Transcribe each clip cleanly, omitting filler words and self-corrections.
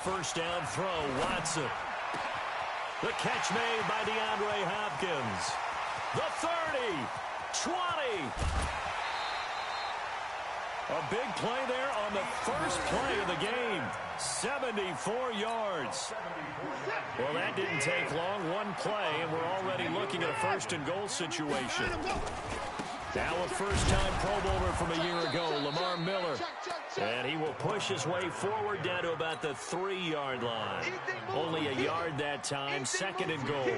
first down throw. Watson. The catch made by DeAndre Hopkins. The 30. 20. A big play there on the first play of the game. 74 yards. Well, that didn't take long. One play, and we're already looking at a first-and-goal situation. Now a first-time Pro Bowler from a year ago, Lamar Miller. And he will push his way forward down to about the 3-yard line. Only a yard that time, second and goal.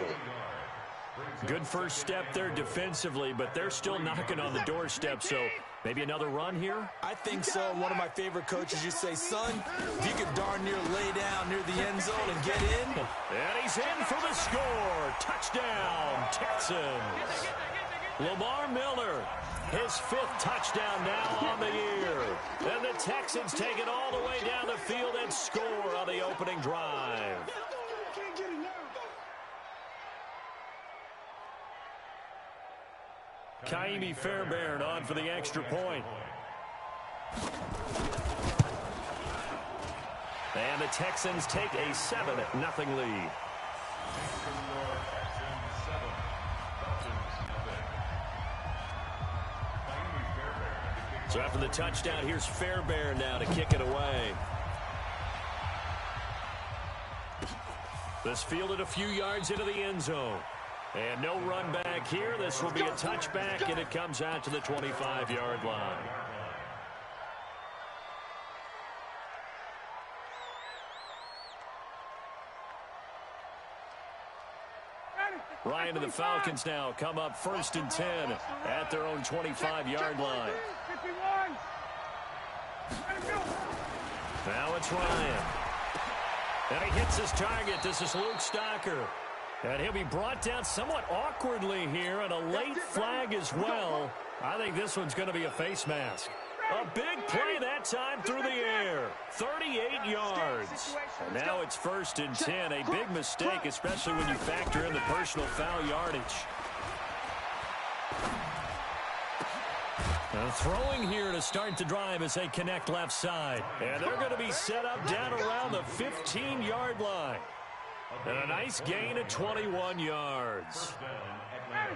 Good first step there defensively, but they're still knocking on the doorstep, so maybe another run here? I think so. One of my favorite coaches used to say, son, if you could darn near lay down near the end zone and get in. And he's in for the score. Touchdown, Texans. Lamar Miller, his 5th touchdown now on the year. And the Texans take it all the way down the field and score on the opening drive. Kaimi Fairbairn on for the extra point. And the Texans take a 7-0 lead. So after the touchdown, here's Fairbairn now to kick it away. This fielded a few yards into the end zone. And no run back here. This will be a touchback, and it comes out to the 25-yard line. Ryan and the Falcons now come up 1st and 10 at their own 25-yard line. Now it's Ryan. And he hits his target. This is Luke Stocker. And he'll be brought down somewhat awkwardly here, and a late flag as well. I think this one's going to be a face mask. A big play that time through the air. 38 yards. And now it's 1st and 10. A big mistake, especially when you factor in the personal foul yardage. Throwing here to start the drive as they connect left side. And they're going to be set up down around the 15-yard line. And a nice gain of 21 yards.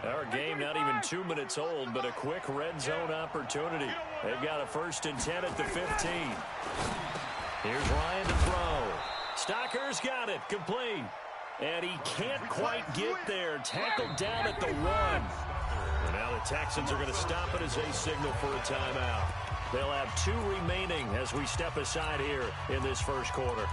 Our game not even 2 minutes old, but a quick red zone opportunity. They've got a 1st and 10 at the 15. Here's Ryan to throw. Stocker's got it, complete. And he can't quite get there. Tackled down at the 1. And now the Texans are going to stop it as they signal for a timeout. They'll have 2 remaining as we step aside here in this first quarter.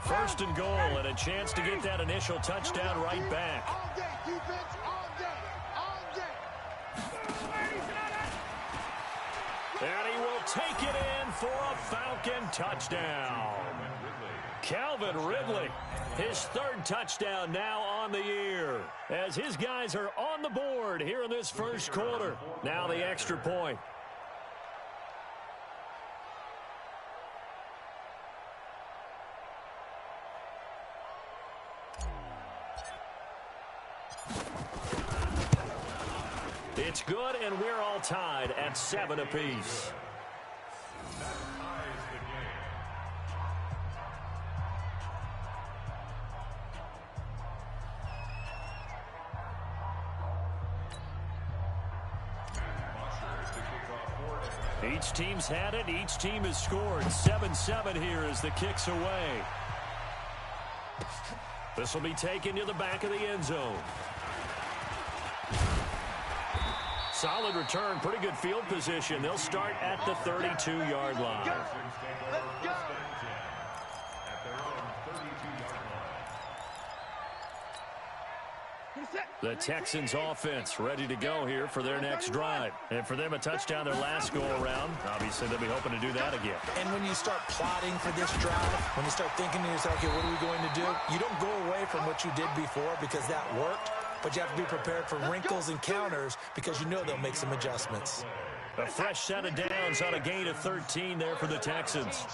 First and goal, and a chance to get that initial touchdown right back. And he will take it in for a Falcon touchdown. Calvin Ridley, his 3rd touchdown now on the year, as his guys are on the board here in this first quarter. Now the extra point. It's good, and we're all tied at 7 apiece. Each team's had it. Each team has scored. 7-7 here as the kick's away. This will be taken to the back of the end zone. Solid return, pretty good field position. They'll start at the 32-yard line. The Texans offense ready to go here for their next drive. And for them, a touchdown their last go-around. Obviously, they'll be hoping to do that again. And when you start plotting for this drive, when you start thinking to yourself, okay, what are we going to do? You don't go away from what you did before because that worked. But you have to be prepared for wrinkles and counters because you know they'll make some adjustments. A fresh set of downs on a gain of 13 there for the Texans.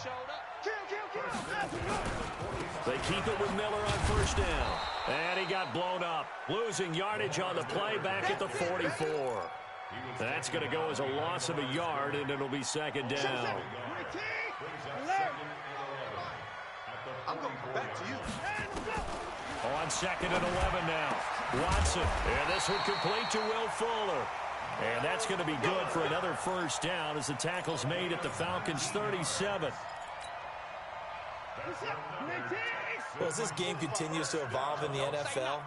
They keep it with Miller on first down. And he got blown up. Losing yardage on the play back at the 44. That's going to go as a loss of a yard, and it'll be second down. I'm going back to you. On second and 11 now. Watson. And this one complete to Will Fuller. And that's going to be good for another first down as the tackle's made at the Falcons' 37. Well, as this game continues to evolve in the NFL,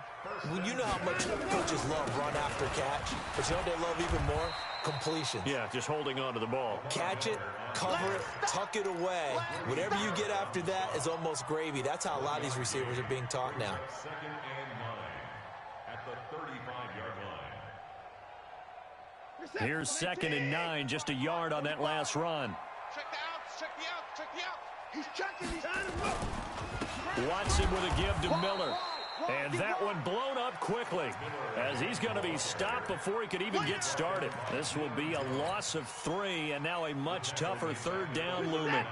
you know how much coaches love run after catch, but you know what they love even more? Completions. Yeah, just holding on to the ball. Catch it, cover it, tuck it away. Whatever you get after that is almost gravy. That's how a lot of these receivers are being taught now. Second and 9 at the 35-yard line. Here's second and 9, just a yard on that last run. Check the outs, check the outs, check the outs. He's checking, he's on him. Watson with a give to Miller. And that one blown up quickly as he's going to be stopped before he could even get started. This will be a loss of 3, and now a much tougher third down looming.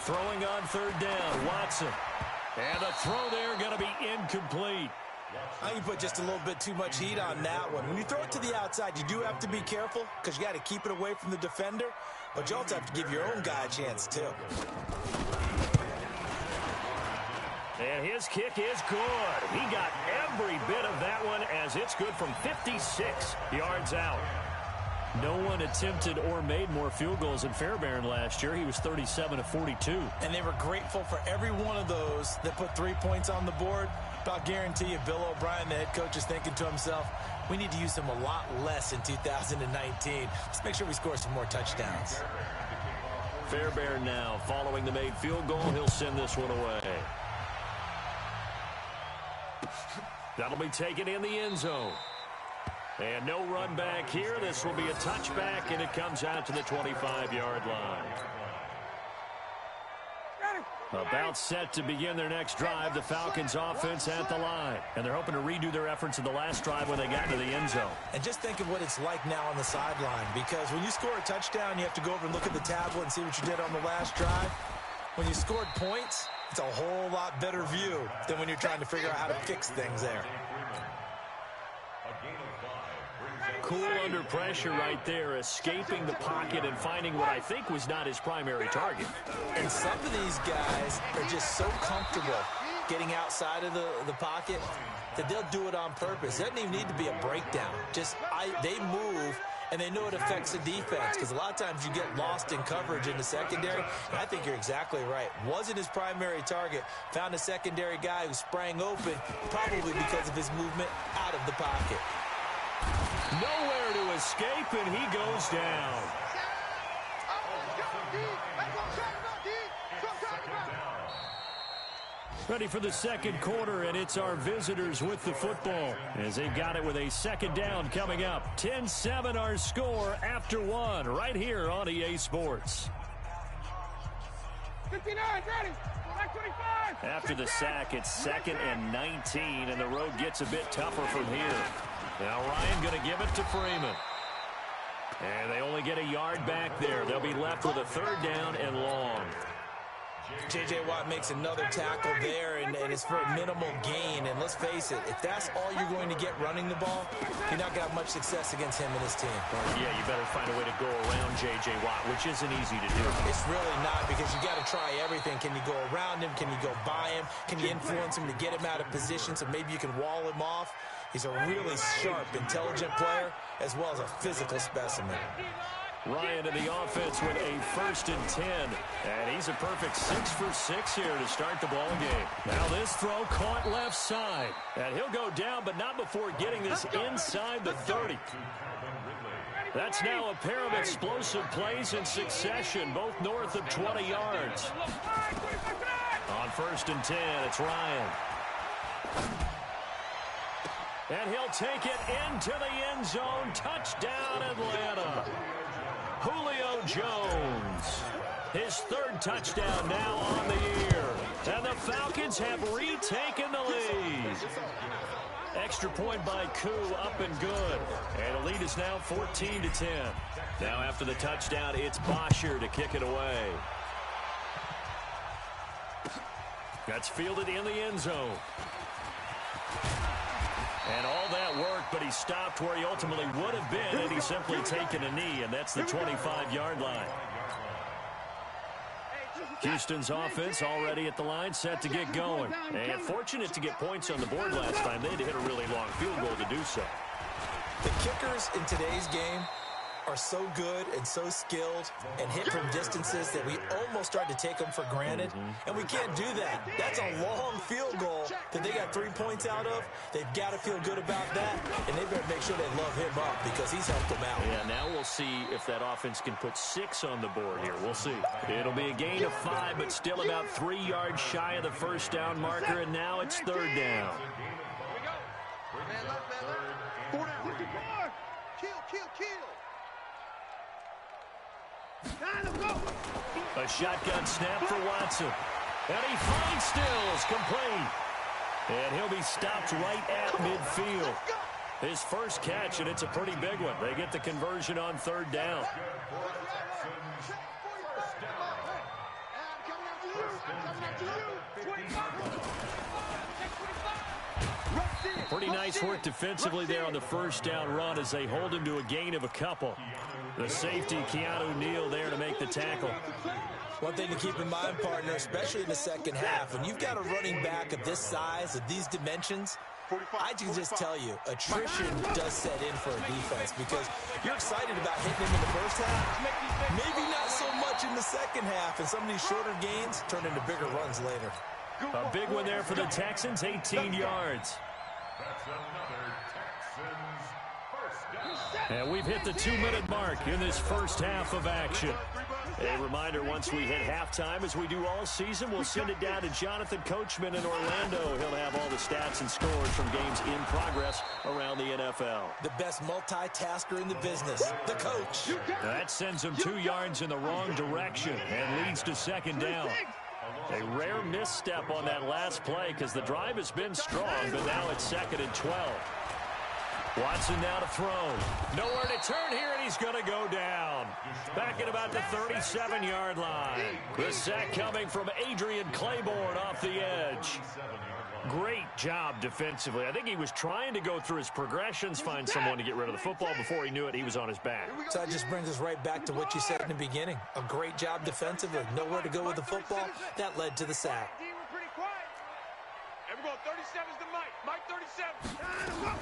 Throwing on third down, Watson. And the throw there going to be incomplete. I think you put just a little bit too much heat on that one. When you throw it to the outside, you do have to be careful because you got to keep it away from the defender, but you also have to give your own guy a chance too. And his kick is good. He got every bit of that one as it's good from 56 yards out. No one attempted or made more field goals than Fairbairn last year. He was 37 of 42. And they were grateful for every one of those that put 3 points on the board. But I'll guarantee you, Bill O'Brien, the head coach, is thinking to himself, we need to use him a lot less in 2019. Let's make sure we score some more touchdowns. Fairbairn now, following the made field goal, he'll send this one away. That'll be taken in the end zone. And no run back here. This will be a touchback, and it comes out to the 25-yard line. About set to begin their next drive, the Falcons offense at the line. And they're hoping to redo their efforts in the last drive when they got to the end zone. And just think of what it's like now on the sideline, because when you score a touchdown, you have to go over and look at the tablet and see what you did on the last drive. When you scored points, it's a whole lot better view than when you're trying to figure out how to fix things there. Cool under pressure right there, escaping the pocket and finding what I think was not his primary target. And some of these guys are just so comfortable getting outside of the pocket that they'll do it on purpose. It doesn't even need to be a breakdown. They move, and they know it affects the defense, because a lot of times you get lost in coverage in the secondary. And I think you're exactly right. Wasn't his primary target. Found a secondary guy who sprang open, probably because of his movement out of the pocket. Nowhere to escape, and he goes down. Ready for the second quarter, and it's our visitors with the football as they got it with a second down coming up. 10-7 our score after 1 right here on EA Sports. 59, ready. After the sack, it's 2nd and 19, and the road gets a bit tougher from here. Now Ryan going to give it to Freeman. And they only get a yard back there. They'll be left with a third down and long. J.J. Watt makes another tackle there, and it's for a minimal gain. And let's face it, if that's all you're going to get running the ball, you're not going to have much success against him and his team. Yeah, you better find a way to go around J.J. Watt, which isn't easy to do. It's really not, because you got to try everything. Can you go around him? Can you go by him? Can you influence him to get him out of position so maybe you can wall him off? He's a really sharp, intelligent player, as well as a physical specimen. Ryan in the offense with a 1st and 10. And he's a perfect 6 for 6 here to start the ball game. Now this throw caught left side. And he'll go down, but not before getting this inside the 30. That's now a pair of explosive plays in succession, both north of 20 yards. On 1st and 10, it's Ryan. And he'll take it into the end zone. Touchdown, Atlanta. Julio Jones. His 3rd touchdown now on the year. And the Falcons have retaken the lead. Extra point by Koo, up and good. And the lead is now 14-10. Now after the touchdown, it's Bosher to kick it away. That's fielded in the end zone. And all that work, but he stopped where he ultimately would have been had he simply taken a knee, and that's the 25-yard line. Houston's offense already at the line, set to get going. And fortunate to get points on the board last time. They had to hit a really long field goal to do so. The kickers in today's game are so good and so skilled and hit from distances that we almost start to take them for granted. And we can't do that. That's a long field goal that they got 3 points out of. They've got to feel good about that, and they better make sure they love him up because he's helped them out. Yeah, now we'll see if that offense can put 6 on the board here. We'll see. It'll be a gain of 5, but still about 3 yards shy of the first down marker, and now it's third down. A shotgun snap for Watson. And he finds Stills, complete. And he'll be stopped right at midfield. His first catch, and it's a pretty big one. They get the conversion on third down. Pretty nice work defensively there on the first down run as they hold him to a gain of a couple. The safety, Keanu Neal, there to make the tackle. One thing to keep in mind, partner, especially in the second half, when you've got a running back of this size, of these dimensions, I can just tell you, attrition does set in for a defense because you're excited about hitting him in the first half. Maybe not so much in the second half, and some of these shorter gains turn into bigger runs later. A big one there for the Texans, 18 yards. That's another Texans first down. And we've hit the 2-minute mark in this first half of action. A reminder, once we hit halftime, as we do all season, we'll send it down to Jonathan Coachman in Orlando. He'll have all the stats and scores from games in progress around the NFL. The best multitasker in the business, the coach. That sends him 2 yards in the wrong direction and leads to second down. A rare misstep on that last play because the drive has been strong, but now it's 2nd and 12. Watson now to throw. Nowhere to turn here, and he's going to go down. Back at about the 37-yard line. The sack coming from Adrian Claiborne off the edge. Great job defensively. I think he was trying to go through his progressions, find someone to get rid of the football. Before he knew it, he was on his back. So that just brings us right back to what you said in the beginning. A great job defensively. Nowhere to go with the football. That led to the sack. Everyone, 37's the Mike. Mike 37.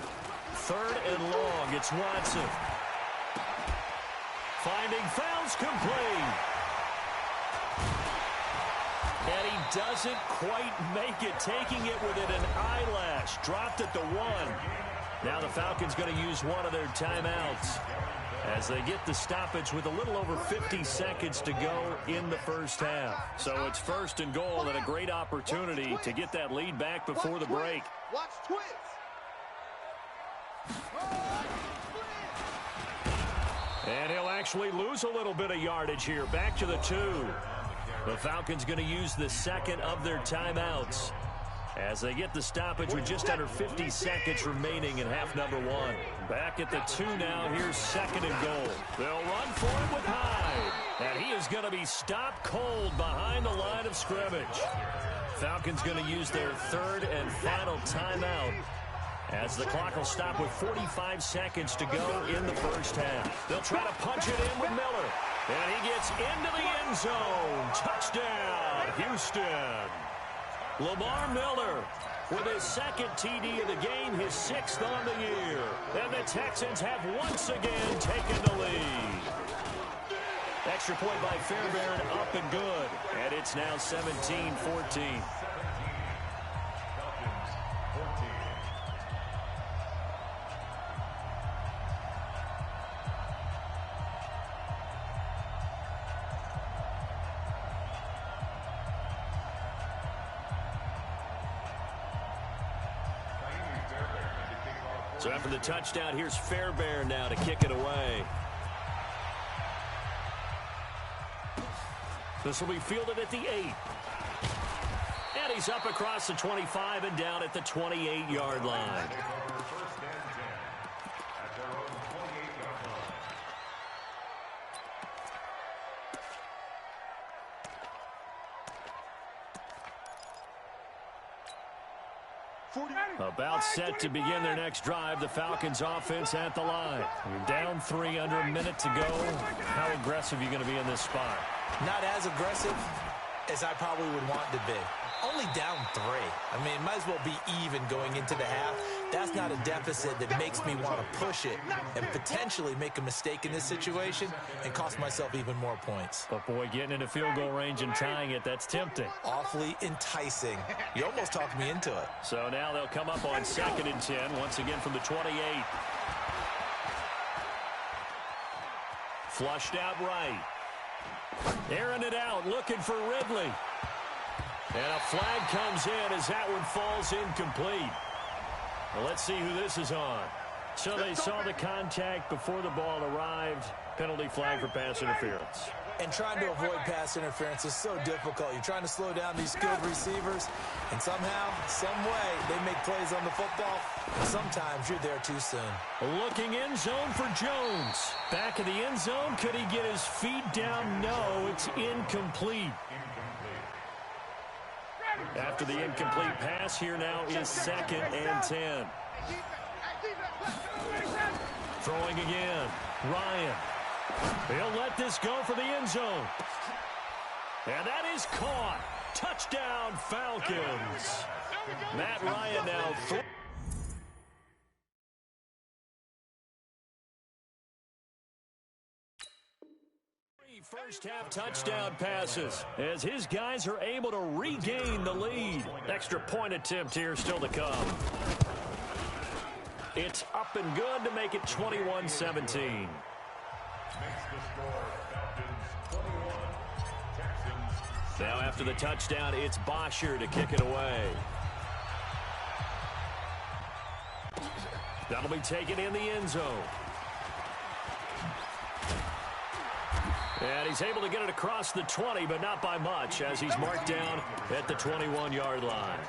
Third and long. It's Watson. Finding Fouls complete. And he doesn't quite make it, taking it within an eyelash. Dropped at the 1. Now the Falcons going to use one of their timeouts as they get the stoppage with a little over 50 seconds to go in the first half. So it's 1st and goal and a great opportunity to get that lead back before the break. Watch twins. And he'll actually lose a little bit of yardage here. Back to the 2. The Falcons going to use the second of their timeouts as they get the stoppage with just under 50 seconds remaining in half number 1. Back at the 2 now. Here's 2nd and goal. They'll run for it with Hyde. And he is going to be stopped cold behind the line of scrimmage. Falcons going to use their 3rd and final timeout as the clock will stop with 45 seconds to go in the first half. They'll try to punch it in with Miller. And he gets into the end zone. Touchdown, Houston. Lamar Miller with his 2nd TD of the game, his 6th on the year. And the Texans have once again taken the lead. Extra point by Fairbairn, up and good. And it's now 17-14. So after the touchdown, here's Fairbairn now to kick it away. This will be fielded at the 8. And he's up across the 25 and down at the 28-yard line. About set to begin their next drive. The Falcons offense at the line. You're down 3 under a minute to go. How aggressive are you going to be in this spot? Not as aggressive as I probably would want to be. Only down 3. I mean, might as well be even going into the half. That's not a deficit that makes me want to push it and potentially make a mistake in this situation and cost myself even more points. But, boy, getting into field goal range and tying it, that's tempting. Awfully enticing. You almost talked me into it. So now they'll come up on 2nd and 10, once again from the 28. Flushed out right. Airing it out, looking for Ridley. And a flag comes in as that one falls incomplete. Well, let's see who this is on. So they saw the contact before the ball arrived. Penalty flag for pass interference. And trying to avoid pass interference is so difficult. You're trying to slow down these skilled receivers, and somehow, some way, they make plays on the football, and sometimes you're there too soon. Looking end zone for Jones. Back of the end zone. Could he get his feet down? No, it's incomplete. After the incomplete pass, here now is 2nd and 10. Throwing again. Ryan. He'll let this go for the end zone. And that is caught. Touchdown, Falcons. Matt Ryan now throws. First half touchdown passes as his guys are able to regain the lead. Extra point attempt here still to come. It's up and good to make it 21-17. Now after the touchdown, it's Bosher to kick it away. That'll be taken in the end zone. And he's able to get it across the 20, but not by much, as he's marked down at the 21-yard line.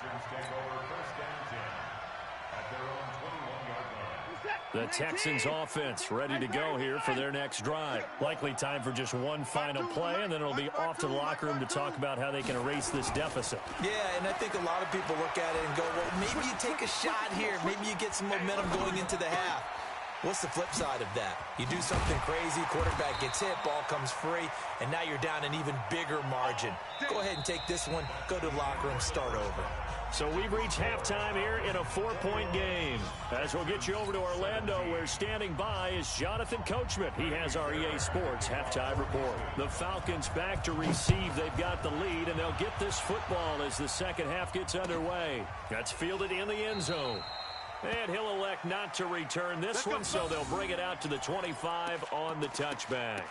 The Texans offense ready to go here for their next drive. Likely time for just one final play, and then it'll be off to the locker room to talk about how they can erase this deficit. Yeah, and I think a lot of people look at it and go, well, maybe you take a shot here. Maybe you get some momentum going into the half. What's the flip side of that? You do something crazy, quarterback gets hit, ball comes free, and now you're down an even bigger margin. Go ahead and take this one, go to the locker room, start over. So we've reached halftime here in a 4-point game. As we'll get you over to Orlando, where standing by is Jonathan Coachman. He has our EA Sports halftime report. The Falcons back to receive. They've got the lead, and they'll get this football as the second half gets underway. That's fielded in the end zone. And he'll elect not to return this one, so they'll bring it out to the 25 on the touchback.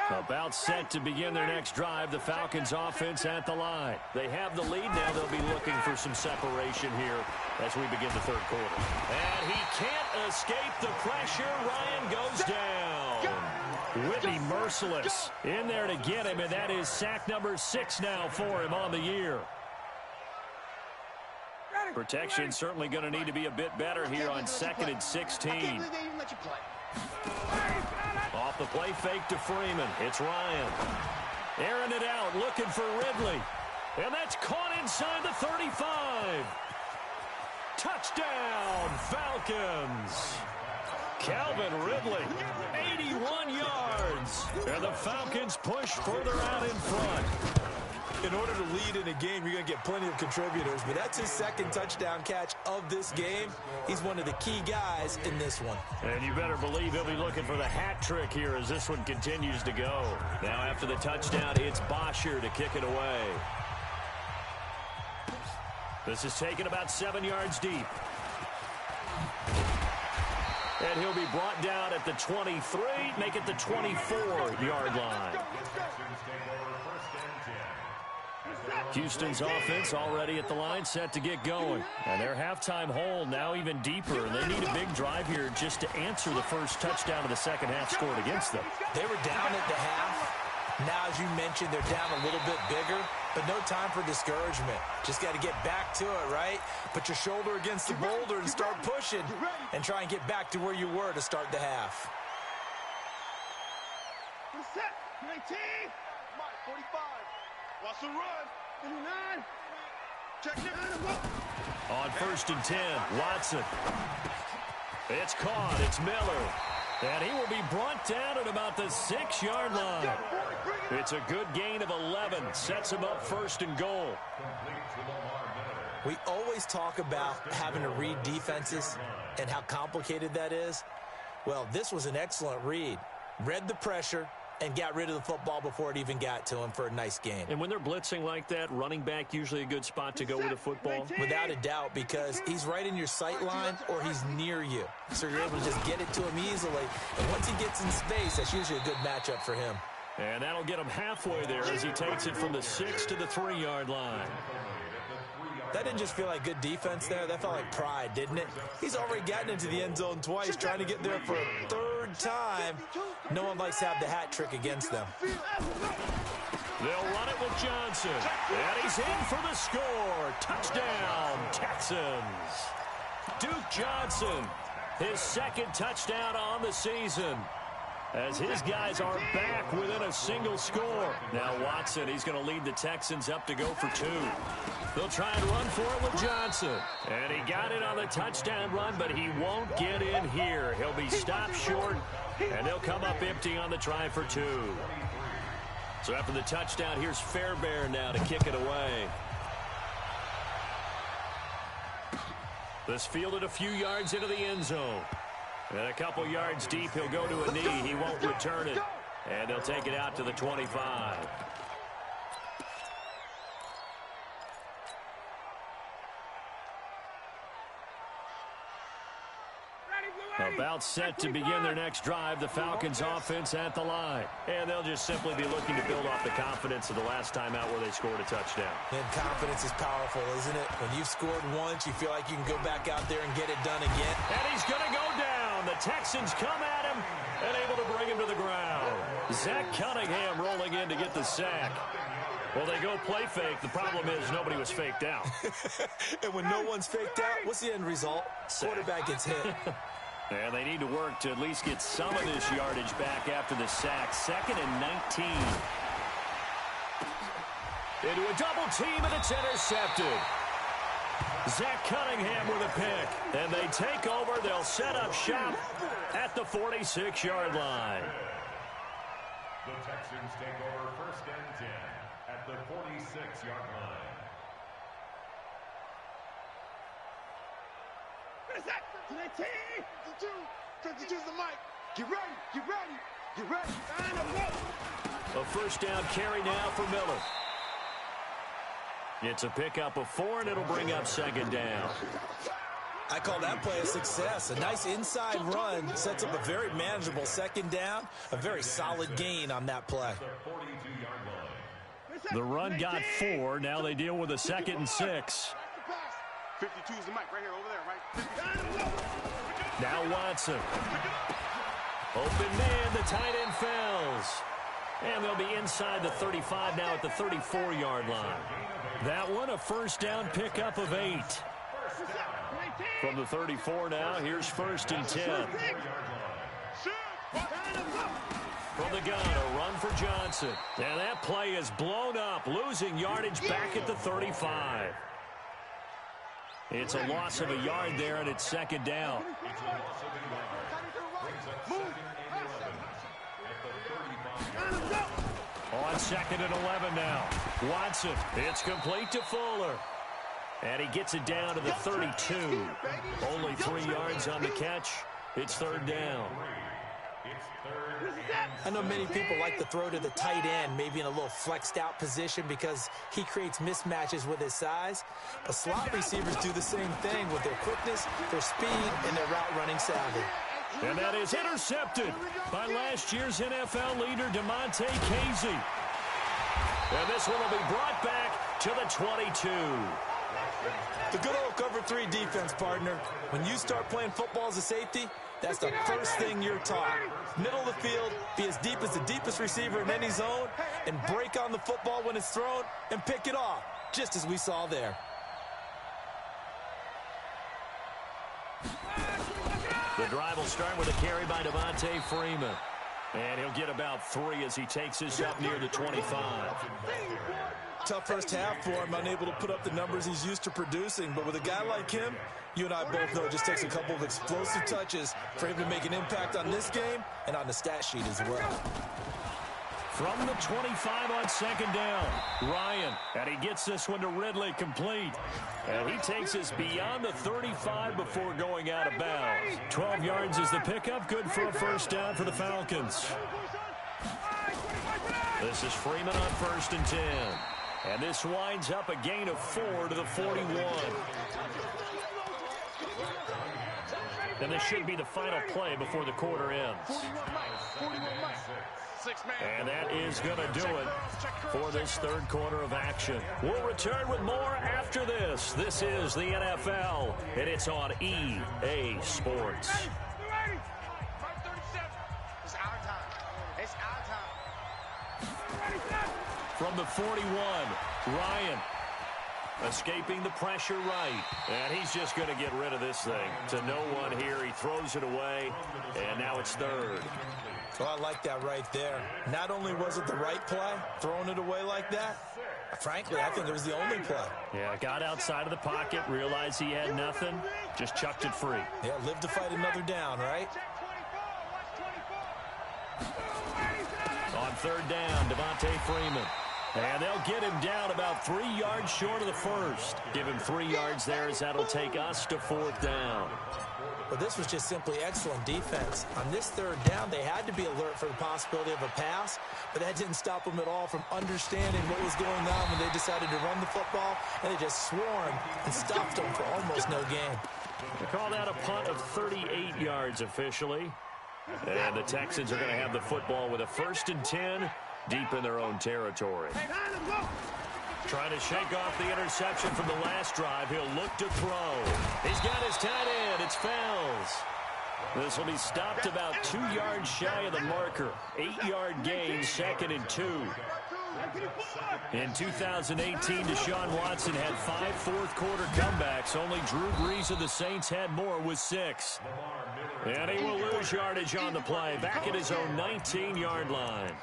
About set to begin their next drive. The Falcons offense at the line. They have the lead. Now they'll be looking for some separation here as we begin the third quarter. And he can't escape the pressure. Ryan goes down. Whitney merciless in there to get him, and that is sack number 6 now for him on the year. Protection certainly going to need to be a bit better here on 2nd and 16. Off the play fake to Freeman. It's Ryan. Airing it out, looking for Ridley. And that's caught inside the 35. Touchdown, Falcons. Calvin Ridley, 81 yards. And the Falcons push further out in front. In order to lead in a game, you're going to get plenty of contributors, but that's his second touchdown catch of this game. He's one of the key guys in this one. And you better believe he'll be looking for the hat trick here as this one continues to go. Now after the touchdown, it's Bosher to kick it away. This is taken about 7 yards deep. And he'll be brought down at the 23, make it the 24-yard line. Houston's offense already at the line, set to get going. And their halftime hole now even deeper. And they need a big drive here just to answer the first touchdown of the second half scored against them. They were down at the half. Now, as you mentioned, they're down a little bit bigger, but no time for discouragement. Just got to get back to it, right? Put your shoulder against the boulder and start pushing and try and get back to where you were to start the half. Set, 19, Mike, 45. Watch the run. On 1st and 10, Watson. It's caught. It's Miller. And he will be brought down at about the 6-yard line. It's a good gain of 11. Sets him up 1st and goal. We always talk about having to read defenses and how complicated that is. Well, this was an excellent read. Read the pressure and got rid of the football before it even got to him for a nice gain. And when they're blitzing like that, running back usually a good spot to go with the football? Without a doubt, because he's right in your sight line or he's near you. So you're able to just get it to him easily. And once he gets in space, that's usually a good matchup for him. And that'll get him halfway there as he takes it from the 6 to the 3-yard line. That didn't just feel like good defense there. That felt like pride, didn't it? He's already gotten into the end zone twice, trying to get there for a 3rd time. No one likes to have the hat trick against them. They'll run it with Johnson. And he's in for the score. Touchdown, Texans. Duke Johnson, his 2nd touchdown on the season, as his guys are back within a single score. Now Watson, he's going to lead the Texans up to go for 2. They'll try and run for it with Johnson. And he got it on the touchdown run, but he won't get in here. He'll be stopped short, and they'll come up empty on the try for 2. So after the touchdown, here's Fairbairn now to kick it away. This fielded a few yards into the end zone. And a couple yards deep, he'll go to a knee. He won't return it. And they'll take it out to the 25. About set to begin their next drive, the Falcons offense at the line. And they'll just simply be looking to build off the confidence of the last time out where they scored a touchdown. And confidence is powerful, isn't it? When you've scored once, you feel like you can go back out there and get it done again. And he's going to go down. The Texans come at him and able to bring him to the ground. Zach Cunningham rolling in to get the sack. Well, they go play fake. The problem is nobody was faked out. And when no one's faked out, what's the end result? Quarterback gets hit. And they need to work to at least get some of this yardage back after the sack. 2nd and 19. Into a double team, and it's intercepted. Zach Cunningham with a pick. And they take over. They'll set up shop at the 46-yard line. The Texans take over 1st and 10 at the 46-yard line. What is that? 52's the mic. Get ready, get ready, get ready. A 1st down carry now for Miller. It's a pickup of 4, and it'll bring up 2nd down. I call that play a success. A nice inside run sets up a very manageable 2nd down. A very solid gain on that play. The run got 4. Now they deal with a 2nd and 6. 52's the mic right here, over there, right? Now Watson. Open man, the tight end fails. And they'll be inside the 35 now at the 34-yard line. That one, a 1st down pickup of 8. From the 34 now, here's 1st and 10. From the gun, a run for Johnson. And that play is blown up, losing yardage back at the 35. It's a loss of a yard there, and it's 2nd down. On 2nd and 11 now. Watson, it's complete to Fuller. And he gets it down to the 32. Only 3 yards on the catch. It's 3rd down. I know many people like to throw to the tight end, maybe in a little flexed out position because he creates mismatches with his size. But slot receivers do the same thing with their quickness, their speed, and their route running savvy. And that is intercepted by last year's NFL leader, Damontae Kazee. And this one will be brought back to the 22. The good old cover 3 defense, partner. When you start playing football as a safety, that's the first thing you're taught. Middle of the field, be as deep as the deepest receiver in any zone, and break on the football when it's thrown and pick it off, just as we saw there. The drive will start with a carry by Devontae Freeman. And he'll get about 3 as he takes this up near the 25. tough first half for him, unable to put up the numbers he's used to producing. But with a guy like him, you and I both know it just takes a couple of explosive touches for him to make an impact on this game and on the stat sheet as well. From the 25 on second down, Ryan, and he gets this one to Ridley complete. And he takes us beyond the 35 before going out of bounds. 12 yards is the pickup, good for a first down for the Falcons. This is Freeman on 1st and 10. And this winds up a gain of 4 to the 41. And this should be the final play before the quarter ends. And that is going to do it for this third quarter of action. We'll return with more after this. This is the NFL, and it's on EA Sports. From the 41, Ryan escaping the pressure right. And he's just going to get rid of this thing. To no one here. He throws it away, and now it's third. So I like that right there. Not only was it the right play, throwing it away like that, frankly, I think it was the only play. Yeah, got outside of the pocket, realized he had nothing, just chucked it free. Yeah, live to fight another down, right? On third down, Devontae Freeman. And they'll get him down about 3 yards short of the first. Give him 3 yards there as that'll take us to fourth down. Well, this was just simply excellent defense. On this third down, they had to be alert for the possibility of a pass, but that didn't stop them at all from understanding what was going on when they decided to run the football, and they just swarmed and stopped them for almost no gain. They call that a punt of 38 yards officially. And the Texans are going to have the football with a 1st and 10 deep in their own territory. Trying to shake off the interception from the last drive. He'll look to throw. He's got his tight end. It's Fells. This will be stopped about 2 yards shy of the marker. 8-yard gain, 2nd and 2. In 2018, Deshaun Watson had 5 fourth-quarter comebacks. Only Drew Brees of the Saints had more with 6. And he will lose yardage on the play. Back at his own 19-yard line.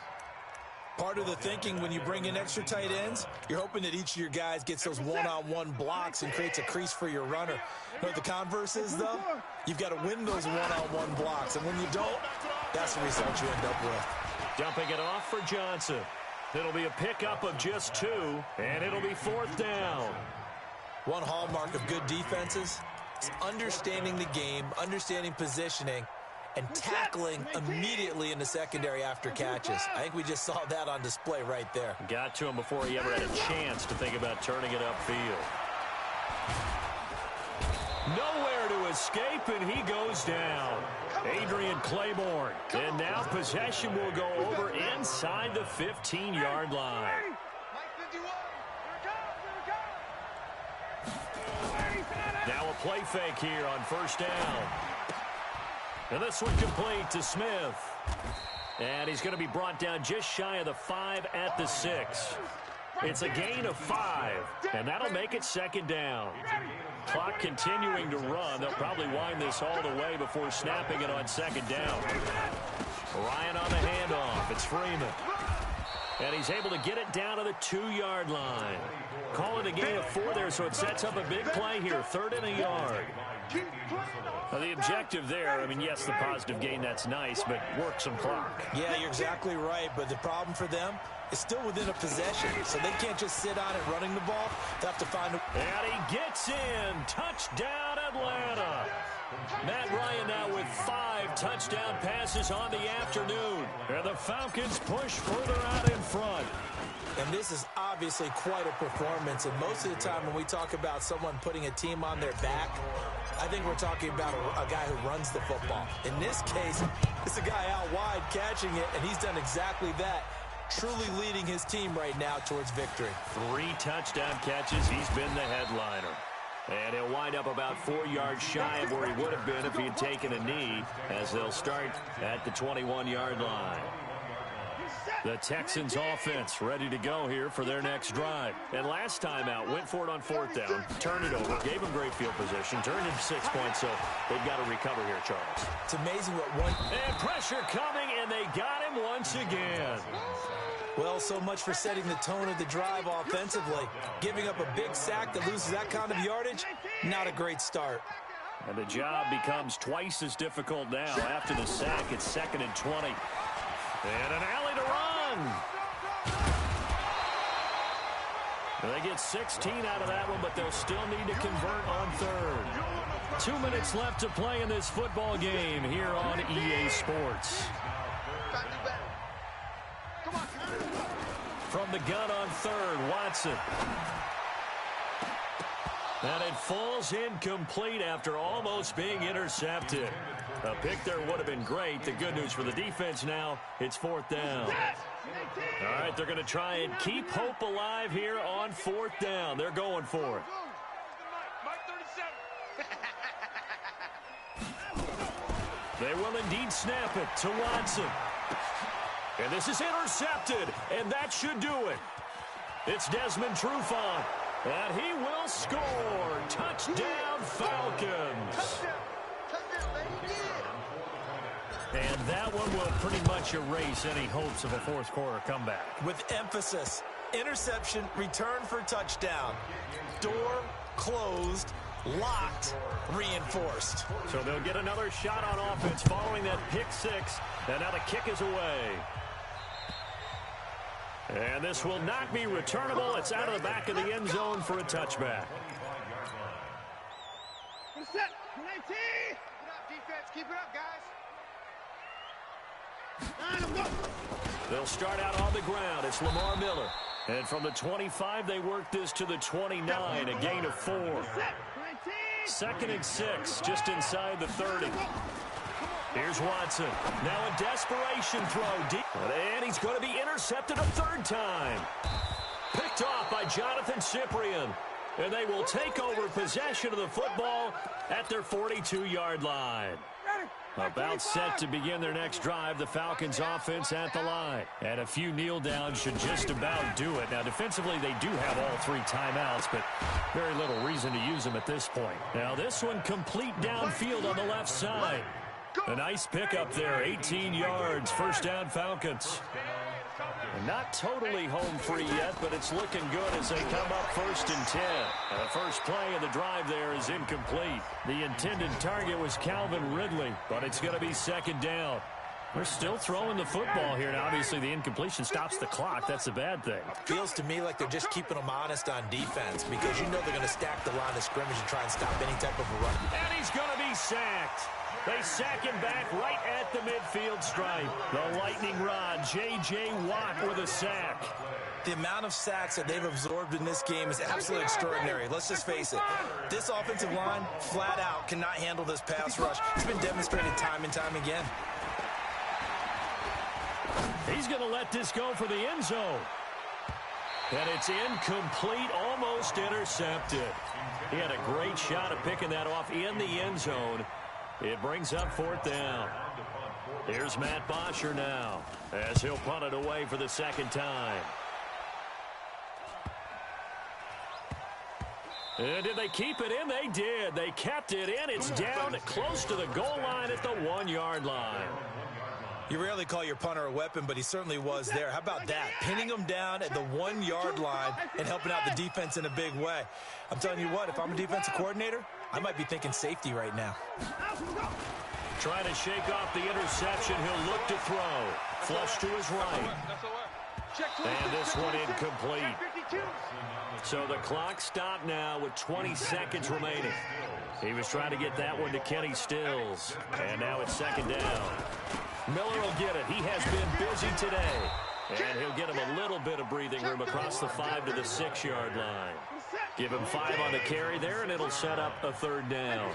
Part of the thinking when you bring in extra tight ends, you're hoping that each of your guys gets those one-on-one blocks and creates a crease for your runner. You know what the converse is, though? You've got to win those one-on-one blocks, and when you don't, that's the result you end up with. Dumping it off for Johnson. It'll be a pickup of just 2, and it'll be fourth down. One hallmark of good defenses is understanding the game, understanding positioning, and tackling immediately in the secondary after catches. I think we just saw that on display right there. Got to him before he ever had a chance to think about turning it upfield. Nowhere to escape, and he goes down. Adrian Claiborne. And now possession will go over inside the 15-yard line. Now a play fake here on first down. And this one complete to Smith. And he's going to be brought down just shy of the 5 at the 6. It's a gain of 5, and that'll make it second down. Clock continuing to run. They'll probably wind this all the way before snapping it on second down. Ryan on the handoff. It's Freeman. And he's able to get it down to the 2-yard line. Call it a gain of 4 there, so it sets up a big play here. 3rd and a yard. Now the objective there, I mean, yes, the positive gain, that's nice, but work some clock. Yeah, you're exactly right, but the problem for them is still within a possession, so they can't just sit on it running the ball. They have to find a... And he gets in. Touchdown, Atlanta. Matt Ryan now with 5 touchdown passes on the afternoon. And the Falcons push further out in front. And this is obviously quite a performance. And most of the time when we talk about someone putting a team on their back, I think we're talking about a guy who runs the football. In this case, it's a guy out wide catching it, and he's done exactly that. Truly leading his team right now towards victory. 3 touchdown catches. He's been the headliner. And he'll wind up about 4 yards shy of where he would have been if he had taken a knee, as they'll start at the 21-yard line. The Texans offense ready to go here for their next drive. And last time out, went for it on 4th down, turned it over, gave them great field position, turned into 6 points, so they've got to recover here, Charles. It's amazing what one... And pressure coming, and they got him once again. Well, so much for setting the tone of the drive offensively. Giving up a big sack that loses that kind of yardage, not a great start. And the job becomes twice as difficult now. After the sack, it's 2nd and 20. And an alley to run. They get 16 out of that one, but they'll still need to convert on 3rd. 2 minutes left to play in this football game here on EA Sports. From the gun on 3rd, Watson. And it falls incomplete after almost being intercepted. A pick there would have been great. The good news for the defense now, it's 4th down. All right, they're going to try and keep hope alive here on 4th down. They're going for it. They will indeed snap it to Watson. And this is intercepted, and that should do it. It's Desmond Trufant, and he will score. Touchdown, Falcons. And that one will pretty much erase any hopes of a fourth-quarter comeback. With emphasis, interception, return for touchdown. Door closed, locked, reinforced. So they'll get another shot on offense following that pick six, and now the kick is away. And this will not be returnable. It's out of the back of the end zone for a touchback. Set. 19. Keep it up, defense. Keep it up, guys. They'll start out on the ground. It's Lamar Miller. And from the 25, they work this to the 29, a gain of 4. 2nd and 6, just inside the 30. Here's Watson. Now a desperation throw deep. And he's going to be intercepted a 3rd time. Picked off by Jonathan Cyprien. And they will take over possession of the football at their 42-yard line. About set to begin their next drive, the Falcons offense at the line. And a few kneel downs should just about do it. Now, defensively, they do have all 3 timeouts, but very little reason to use them at this point. Now, this one complete downfield on the left side. A nice pickup there, 18 yards, 1st down Falcons. And not totally home free yet, but it's looking good as they come up 1st and 10. And the first play of the drive there is incomplete. The intended target was Calvin Ridley, but it's going to be 2nd down. We're still throwing the football here. Now, obviously, the incompletion stops the clock. That's a bad thing. Feels to me like they're just keeping them honest on defense because you know they're going to stack the line of scrimmage and try and stop any type of a run. And he's going to be sacked. They sack him back right at the midfield stripe. The lightning rod, J.J. Watt with a sack. The amount of sacks that they've absorbed in this game is absolutely extraordinary. Let's just face it. This offensive line, flat out, cannot handle this pass rush. It's been demonstrated time and time again. He's going to let this go for the end zone. And it's incomplete, almost intercepted. He had a great shot at picking that off in the end zone. It brings up 4th down. Here's Matt Bosher now as he'll punt it away for the 2nd time. And did they keep it in? They did. They kept it in. It's down close to the goal line at the 1-yard line. You rarely call your punter a weapon, but he certainly was there. How about that? Pinning him down at the 1-yard line and helping out the defense in a big way. I'm telling you what, if I'm a defensive coordinator, I might be thinking safety right now. Trying to shake off the interception. He'll look to throw. Flush to his right. And this one incomplete. So the clock stopped now with 20 seconds remaining. He was trying to get that one to Kenny Stills. And now it's 2nd down. Miller will get it. He has been busy today. And he'll get him a little bit of breathing room across the 5 to the 6-yard line. Give him 5 on the carry there, and it'll set up a 3rd down.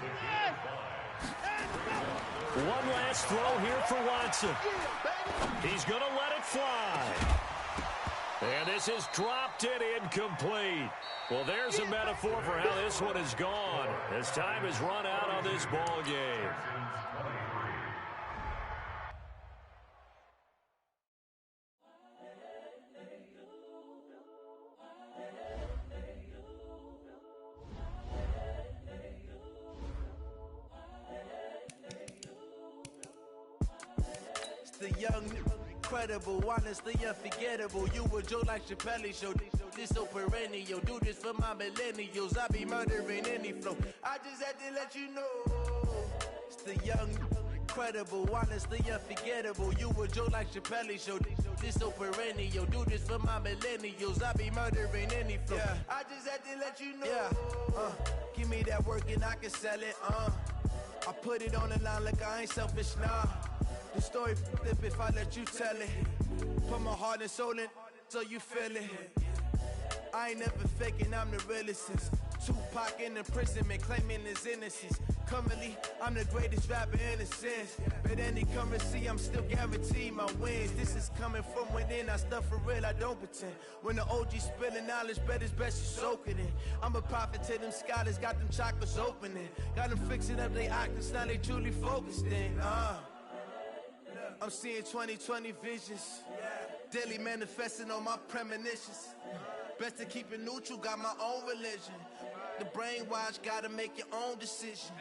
One last throw here for Watson. He's going to let it fly. And this is dropped it incomplete. Well, there's a metaphor for how this one is gone as time has run out on this ball game. The young incredible, honestly unforgettable. You a joke like Chappelle Show. This so perennial. Do this for my millennials. I be murdering any flow. I just had to let you know. It's the young, incredible, honestly unforgettable. You a joke like Chappelle Show. This so perennial. Do this for my millennials. I be murdering any flow. Yeah. I just had to let you know. Yeah. Give me that work and I can sell it. I put it on the line like I ain't selfish, nah. The story flip if I let you tell it. Put my heart and soul in so you feel it. I ain't never faking, I'm the realest since Tupac in imprisonment, claiming his innocence. Currently, I'm the greatest rapper in a sense. But any currency, I'm still guaranteed my wins. This is coming from within, I stuff for real, I don't pretend. When the OG spilling knowledge, bet it's best you soak it in. I'm a prophet to them scholars, got them chakras opening. Got them fixing up their octaves, now they truly focused in. I'm seeing 2020 visions. Daily manifesting on my premonitions. Best to keep it neutral, got my own religion. The brainwash, gotta make your own decision.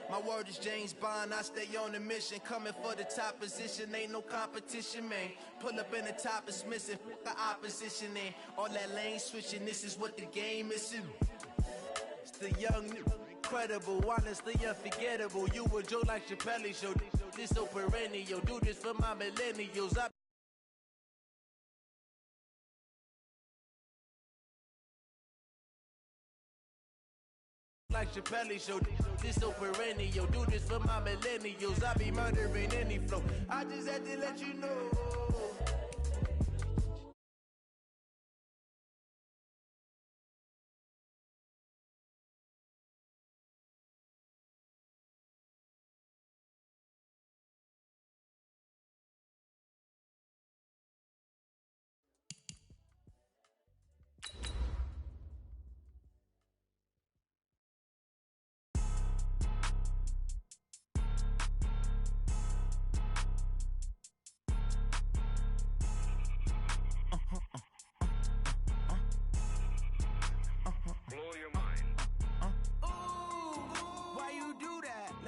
My word is James Bond, I stay on a mission. Coming for the top position, ain't no competition, man. Pull up in the top is missing, the opposition in. All that lane switching, this is what the game is. It's the young, incredible, honestly unforgettable. You a joke like Chappelle Show. This so perennial, do this for my millennials. Like Chappelle Show, this so perennial. Do this for my millennials. I be murdering any flow. I just had to let you know.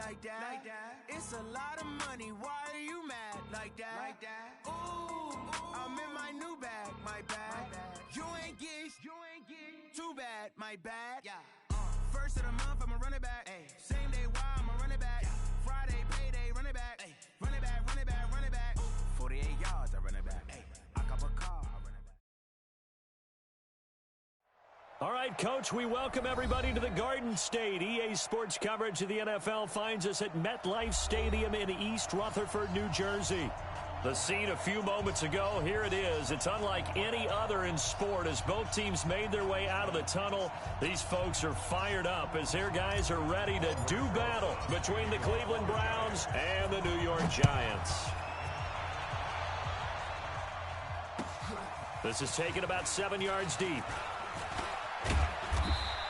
Like that. It's a lot of money. Why are you mad like that? Ooh, I'm in my new bag, my bad. You ain't geeks, too bad, my bad. Yeah. First of the month, I'ma run it back. Ay. Same day, why I'ma run it back. Yeah. Friday, payday, run it back. Ay. Run it back, run it back, run it back. 48 yards, I run it back. Ay. I cop a car, I run it back. All right, Coach, we welcome everybody to the Garden State. EA Sports coverage of the NFL finds us at MetLife Stadium in East Rutherford, New Jersey. The scene a few moments ago, here it is. It's unlike any other in sport as both teams made their way out of the tunnel. These folks are fired up as their guys are ready to do battle between the Cleveland Browns and the New York Giants. This is taken about 7 yards deep.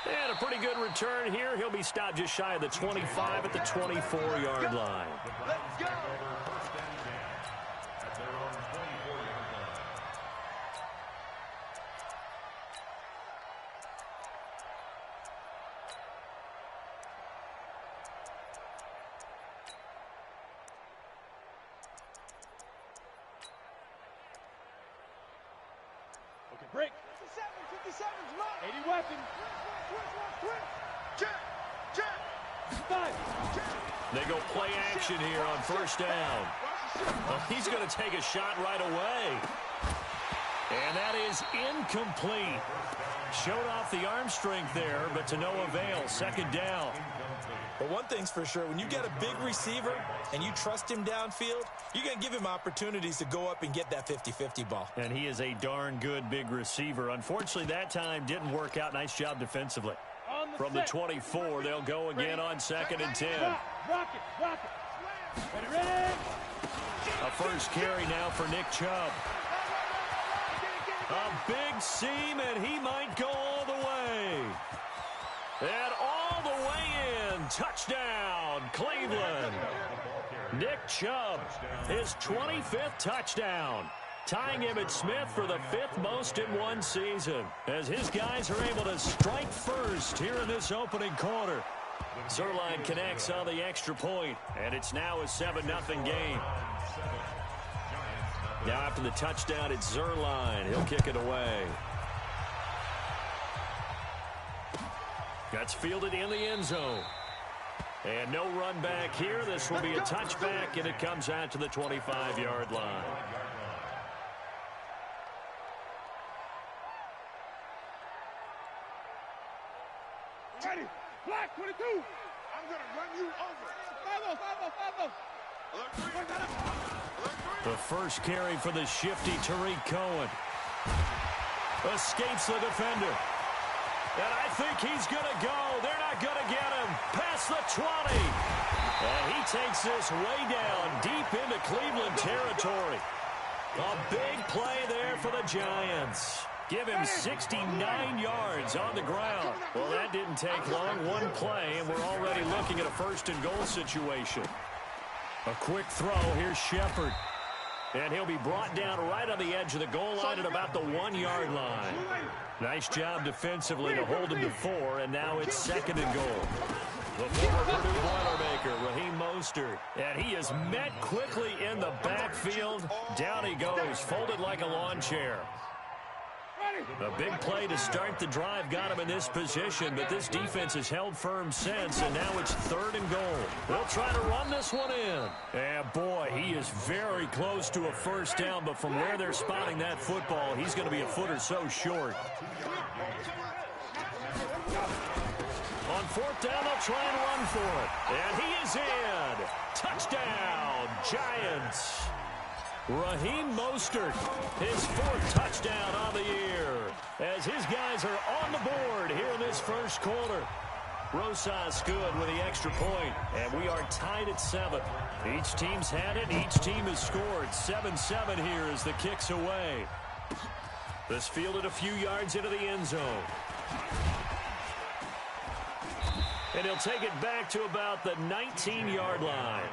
And a pretty good return here. He'll be stopped just shy of the 25 at the 24-yard line. Let's go! Okay, break. 57's mine. 80 weapon. They go play action here on first down. Well, he's going to take a shot right away. And that is incomplete. Showed off the arm strength there, but to no avail. Second down. But one thing's for sure, when you get a big receiver and you trust him downfield, you're going to give him opportunities to go up and get that 50-50 ball. And he is a darn good big receiver. Unfortunately, that time didn't work out. Nice job defensively. From the 24, they'll go again on 2nd and 10. Rock it. Ready. A first carry now for Nick Chubb. A big seam, and he might go all the way. And all the way in. Touchdown, Cleveland. Nick Chubb, his 25th touchdown. Tying Emmitt Smith for the 5th most in one season. As his guys are able to strike first here in this opening quarter. Zuerlein connects on the extra point, and it's now a 7-0 game. Now after the touchdown, it's Zuerlein. He'll kick it away. That's fielded in the end zone. And no run back here. This will be a touchback, and it comes out to the 25-yard line. Ready. Black 22. I'm going to run you over. The first carry for the shifty Tariq Cohen. Escapes the defender. And I think he's going to go. They're not going to get him. Past the 20. And he takes this way down deep into Cleveland territory. A big play there for the Giants. Give him 69 yards on the ground. Well, that didn't take long. One play, and we're already looking at a first-and-goal situation. A quick throw. Here's Shepard. And he'll be brought down right on the edge of the goal line at about the 1-yard line. Nice job defensively to hold him to 4, and now it's second and goal. The former Purdue Boilermaker, Raheem Mostert. And he is met quickly in the backfield. Down he goes, folded like a lawn chair. A big play to start the drive got him in this position, but this defense has held firm since, and now it's third and goal. They'll try to run this one in. And boy, he is very close to a first down, but from where they're spotting that football, he's going to be a foot or so short. On fourth down, they'll try and run for it. And he is in. Touchdown, Giants. Raheem Mostert, his 4th touchdown on the year, as his guys are on the board here in this first quarter. Rosas good with the extra point, and we are tied at 7. Each team's had it, each team has scored. 7-7 here as the kick's away. This fielded a few yards into the end zone. And he'll take it back to about the 19-yard line.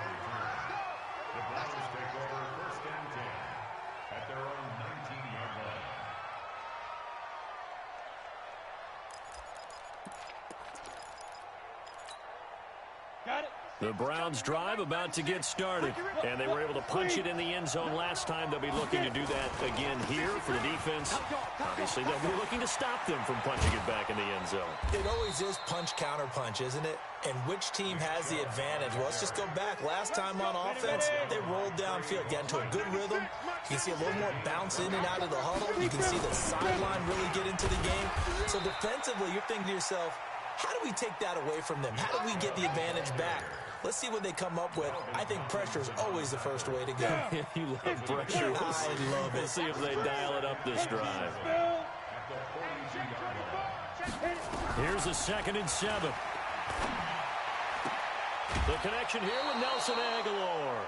The Browns drive about to get started, and they were able to punch it in the end zone last time. They'll be looking to do that again here for the defense. Obviously, they'll be looking to stop them from punching it back in the end zone. It always is punch-counter-punch, isn't it? And which team has the advantage? Well, let's just go back. Last time on offense, they rolled downfield, got into a good rhythm. You can see a little more bounce in and out of the huddle. You can see the sideline really get into the game. So defensively, you're thinking to yourself, how do we take that away from them? How do we get the advantage back? Let's see what they come up with. I think pressure is always the first way to go. You love pressure. I love it. We'll see if they dial it up this drive. Here's a 2nd and 7. The connection here with Nelson Aguilar.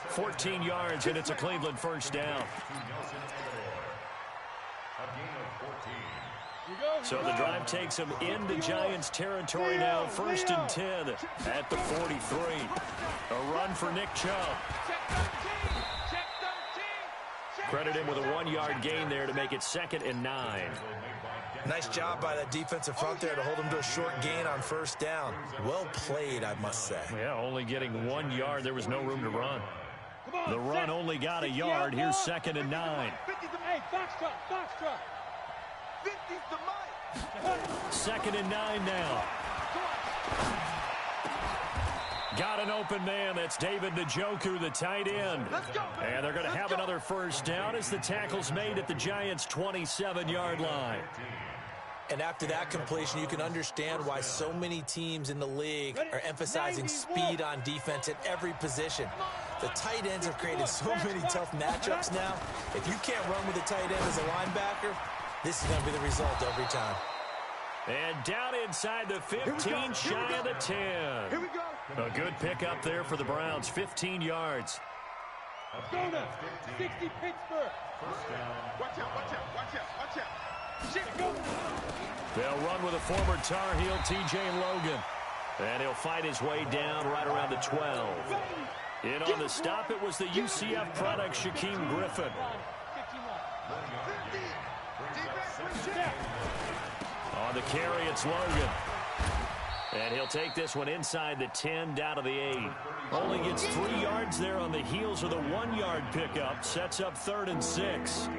14 yards, and it's a Cleveland first down. So the drive takes them into Giants territory now. 1st and 10 at the 43. A run for Nick Chubb. Credit him with a 1-yard gain there to make it 2nd and 9. Nice job by that defensive front there to hold him to a short gain on first down. Well played, I must say. Yeah, only getting 1 yard. There was no room to run. The run only got a yard. Here's 2nd and 9. Hey, box truck. 50's the mic. 2nd and 9 now. Got an open man. That's David Njoku, the tight end. And they're going to have another first down as the tackle's made at the Giants' 27-yard line. And after that completion, you can understand why so many teams in the league are emphasizing speed on defense at every position. The tight ends have created so many tough matchups now. If you can't run with a tight end as a linebacker, this is going to be the result every time. And down inside the 15, shy of the 10. Here we go. A good pickup there for the Browns, 15 yards. Arizona, 60 Pittsburgh. Watch out. Shit, go. They'll run with a former Tar Heel, T.J. Logan. And he'll fight his way down right around the 12. In on the stop, it was the UCF product, Shaquem Griffin. On the carry, it's Logan. And he'll take this one inside the 10, down to the 8. Only gets 3 yards there on the heels of the 1-yard pickup. Sets up 3rd and 6.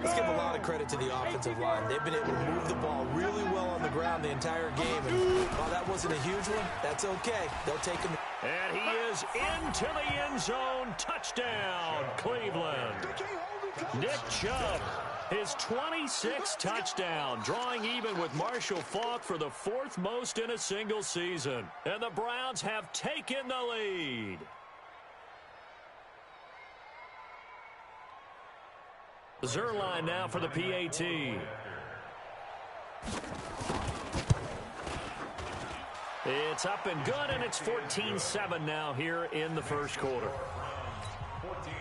Let's give a lot of credit to the offensive line. They've been able to move the ball really well on the ground the entire game. And while that wasn't a huge one, that's okay. They'll take him. And he is into the end zone. Touchdown, Cleveland. Nick Chubb, his 26th touchdown, drawing even with Marshall Faulk for the 4th most in a single season. And the Browns have taken the lead. Zuerlein now for the PAT. It's up and good, and it's 14-7 now here in the first quarter. 14,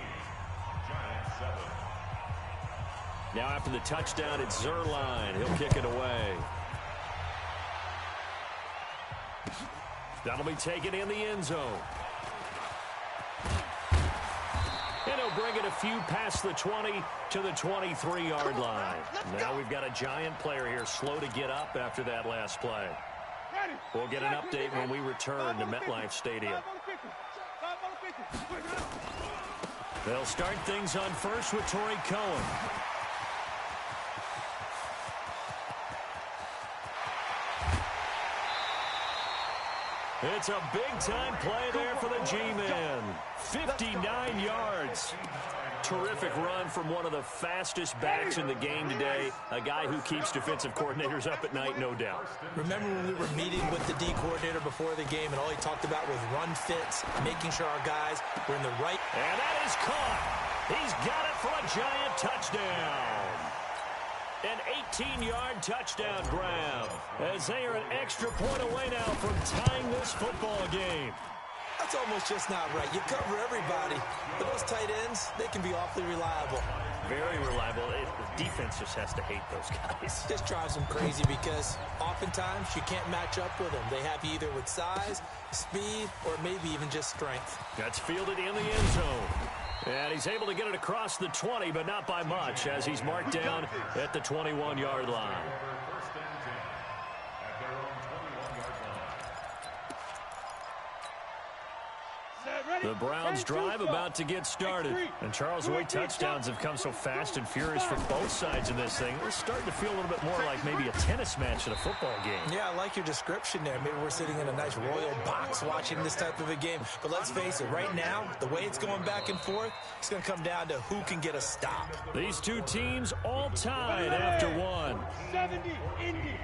Giants 7. Now after the touchdown, it's Zuerlein. He'll kick it away. That'll be taken in the end zone. And he'll bring it a few past the 20 to the 23-yard line. Now we've got a Giant player here slow to get up after that last play. We'll get an update when we return to MetLife Stadium. They'll start things on first with Torrey Cohen. It's a big-time play there for the G-Man. 59 yards. Terrific run from one of the fastest backs in the game today. A guy who keeps defensive coordinators up at night, no doubt. Remember when we were meeting with the D coordinator before the game, and all he talked about was run fits, making sure our guys were in the right. And that is caught. He's got it for a Giant touchdown. An 18-yard touchdown grab, as they are an extra point away now from tying this football game. That's almost just not right. You cover everybody, but those tight ends, they can be awfully reliable. Very reliable. The defense just has to hate those guys. This drives them crazy because oftentimes you can't match up with them. They have you either with size, speed, or maybe even just strength. That's fielded in the end zone. And he's able to get it across the 20, but not by much, as he's marked down at the 21-yard line. The Browns drive about to get started. And Charles, the way touchdowns have come so fast and furious from both sides of this thing, it's starting to feel a little bit more like maybe a tennis match in a football game. Yeah, I like your description there. Maybe we're sitting in a nice royal box watching this type of a game. But let's face it, right now, the way it's going back and forth, it's going to come down to who can get a stop. These two teams all tied after one. 70, Indy.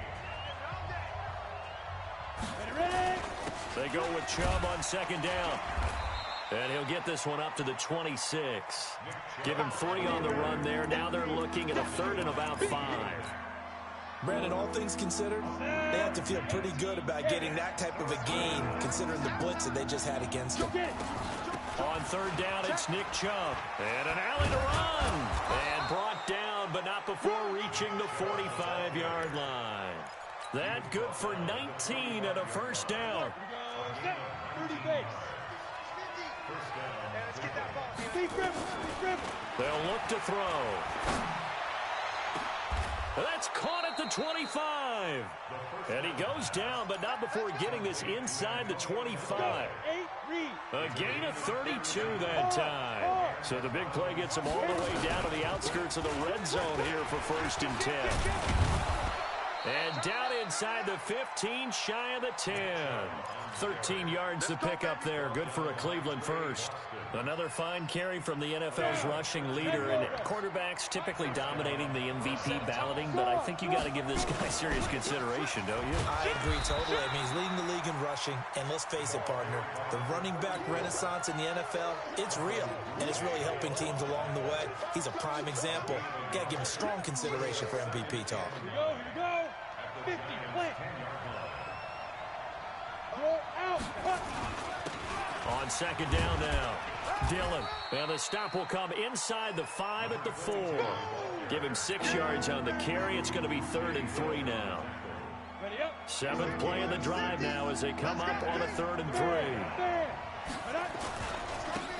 Ready? They go with Chubb on second down. And he'll get this one up to the 26. Give him 3 on the run there. Now they're looking at a 3rd and about 5. Brandon, all things considered, they have to feel pretty good about getting that type of a gain, considering the blitz that they just had against them. On 3rd down, it's Nick Chubb. And an alley to run. And brought down, but not before reaching the 45-yard line. That good for 19 and a first down. 30 base. They'll look to throw. That's caught at the 25. And he goes down, but not before getting this inside the 25. A gain of 32 that time. So the big play gets him all the way down to the outskirts of the red zone here for 1st and 10. And down inside the 15, shy of the 10. 13 yards to pick up there. Good for a Cleveland first. Another fine carry from the NFL's rushing leader, and quarterbacks typically dominating the MVP balloting, but I think you got to give this guy serious consideration, don't you? I agree totally. I mean, he's leading the league in rushing, and let's face it, partner, the running back renaissance in the NFL, it's real, and it's really helping teams along the way. He's a prime example. Got to give him strong consideration for MVP talk. Here we go. 50, plant. Roll out, cut. On second down now, Dillon. And the stop will come inside the 5 at the 4. Give him 6 yards on the carry. It's going to be 3rd and 3 now. Ready up. 7th play of the drive now as they come up on a 3rd and 3.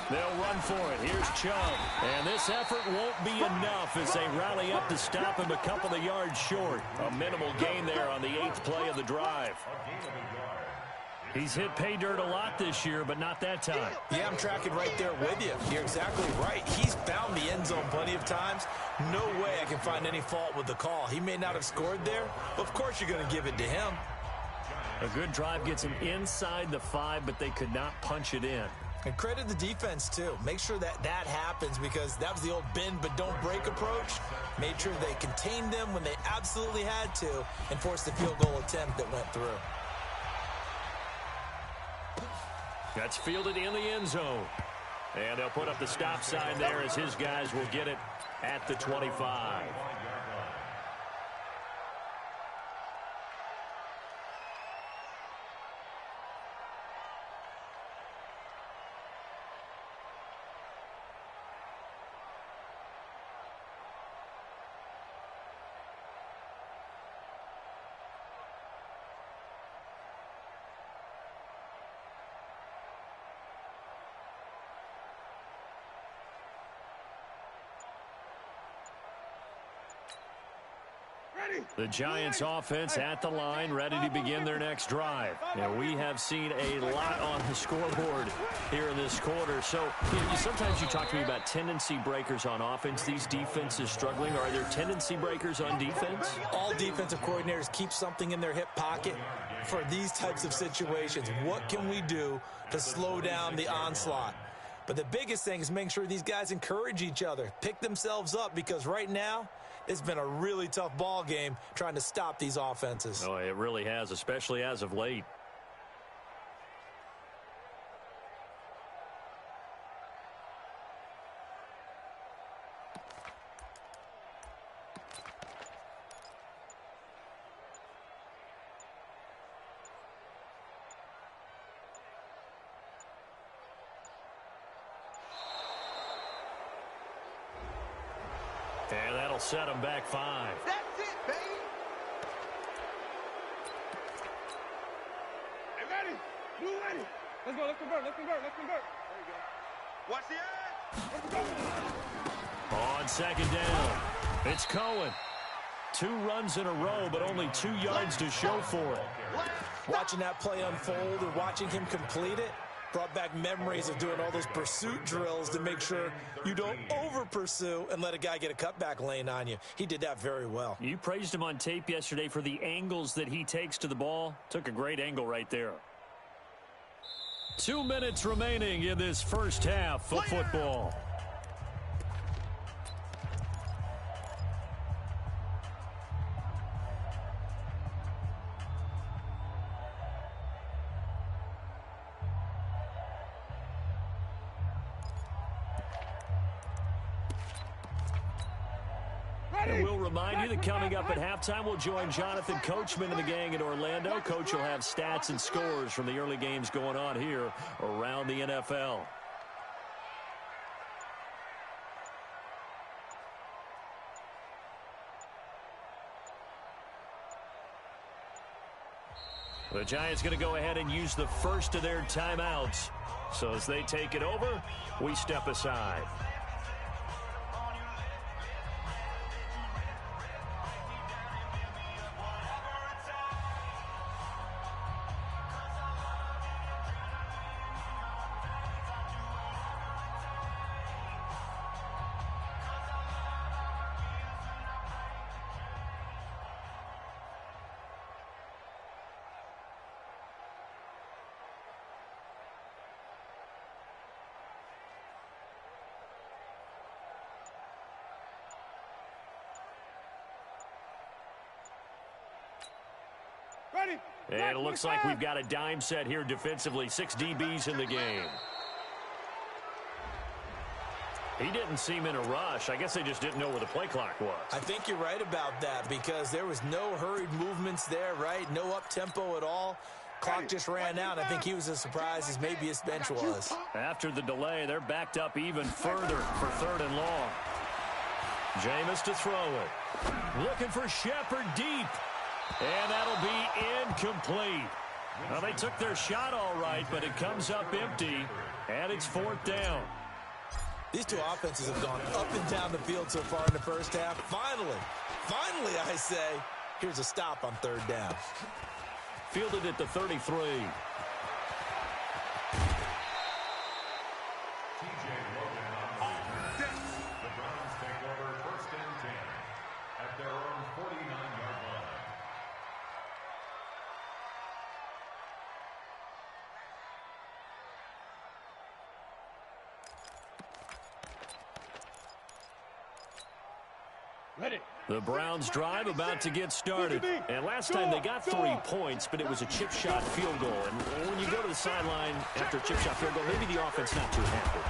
They'll run for it. Here's Chubb. And this effort won't be enough as they rally up to stop him a couple of yards short. A minimal gain there on the 8th play of the drive. He's hit pay dirt a lot this year, but not that time. Yeah, I'm tracking right there with you. You're exactly right. He's found the end zone plenty of times. No way I can find any fault with the call. He may not have scored there, but of course you're going to give it to him. A good drive gets him inside the 5, but they could not punch it in. And credit the defense, too. Make sure that happens because that was the old bend but don't break approach. Made sure they contained them when they absolutely had to and forced the field goal attempt that went through. That's fielded in the end zone. And they'll put up the stop sign there as his guys will get it at the 25. The Giants offense at the line, ready to begin their next drive. And we have seen a lot on the scoreboard here in this quarter. So sometimes you talk to me about tendency breakers on offense. These defenses struggling. Are there tendency breakers on defense? All defensive coordinators keep something in their hip pocket for these types of situations. What can we do to slow down the onslaught? But the biggest thing is making sure these guys encourage each other, pick themselves up, because right now, it's been a really tough ball game trying to stop these offenses. Oh, it really has, especially as of late. And that'll set them back 5. That's it, baby. Hey, ready? You ready? Let's go. Let's convert. Let's convert. Let's convert. There you go. Watch the edge. On second down, it's Cohen. 2 runs in a row, but only 2 yards to show for it. Watching that play unfold and watching him complete it brought back memories of doing all those pursuit drills to make sure you don't over-pursue and let a guy get a cutback lane on you. He did that very well. You praised him on tape yesterday for the angles that he takes to the ball. Took a great angle right there. 2 minutes remaining in this first half of football. And we'll remind you that coming up at halftime, we'll join Jonathan Coachman and the gang in Orlando. Coach will have stats and scores from the early games going on here around the NFL. The Giants going to go ahead and use the first of their timeouts. So as they take it over, we step aside. And it looks like we've got a dime set here defensively. 6 DBs in the game. He didn't seem in a rush. I guess they just didn't know where the play clock was. I think you're right about that because there was no hurried movements there, right? No up-tempo at all. Clock just ran out. I think he was as surprised as maybe his bench was. After the delay, they're backed up even further for 3rd and long. Jameis to throw it. Looking for Shepard deep. And that'll be incomplete. Well, they took their shot all right, but it comes up empty, and it's 4th down. These two offenses have gone up and down the field so far in the first half. Finally, I say, here's a stop on third down. Fielded at the 33. The Browns take over first and 10 at their own 49-yard line. Ready. The Browns drive about to get started. And last time they got 3 points, but it was a chip shot field goal. And when you go to the sideline after a chip shot field goal, maybe the offense not too happy.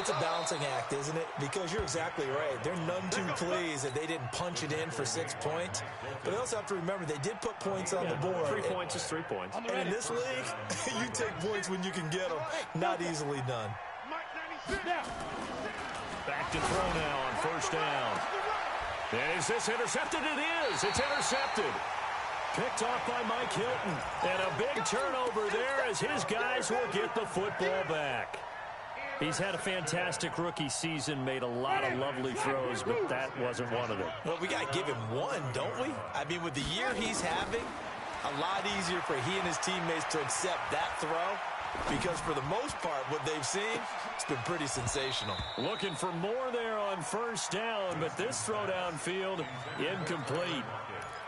It's a balancing act, isn't it? Because you're exactly right. They're none too pleased that they didn't punch it in for 6 points. But they also have to remember they did put points on the board. 3 points is 3 points. And in this league, you take points when you can get them. Not easily done. Back to throw now on first down. And is this intercepted? It is. It's intercepted. Picked off by Mike Hilton. And a big turnover there as his guys will get the football back. He's had a fantastic rookie season, made a lot of lovely throws, but that wasn't one of them. Well, we got to give him one, don't we? I mean, with the year he's having, a lot easier for he and his teammates to accept that throw. Because for the most part, what they've seen, it's been pretty sensational. Looking for more there on first down, but this throw downfield, incomplete.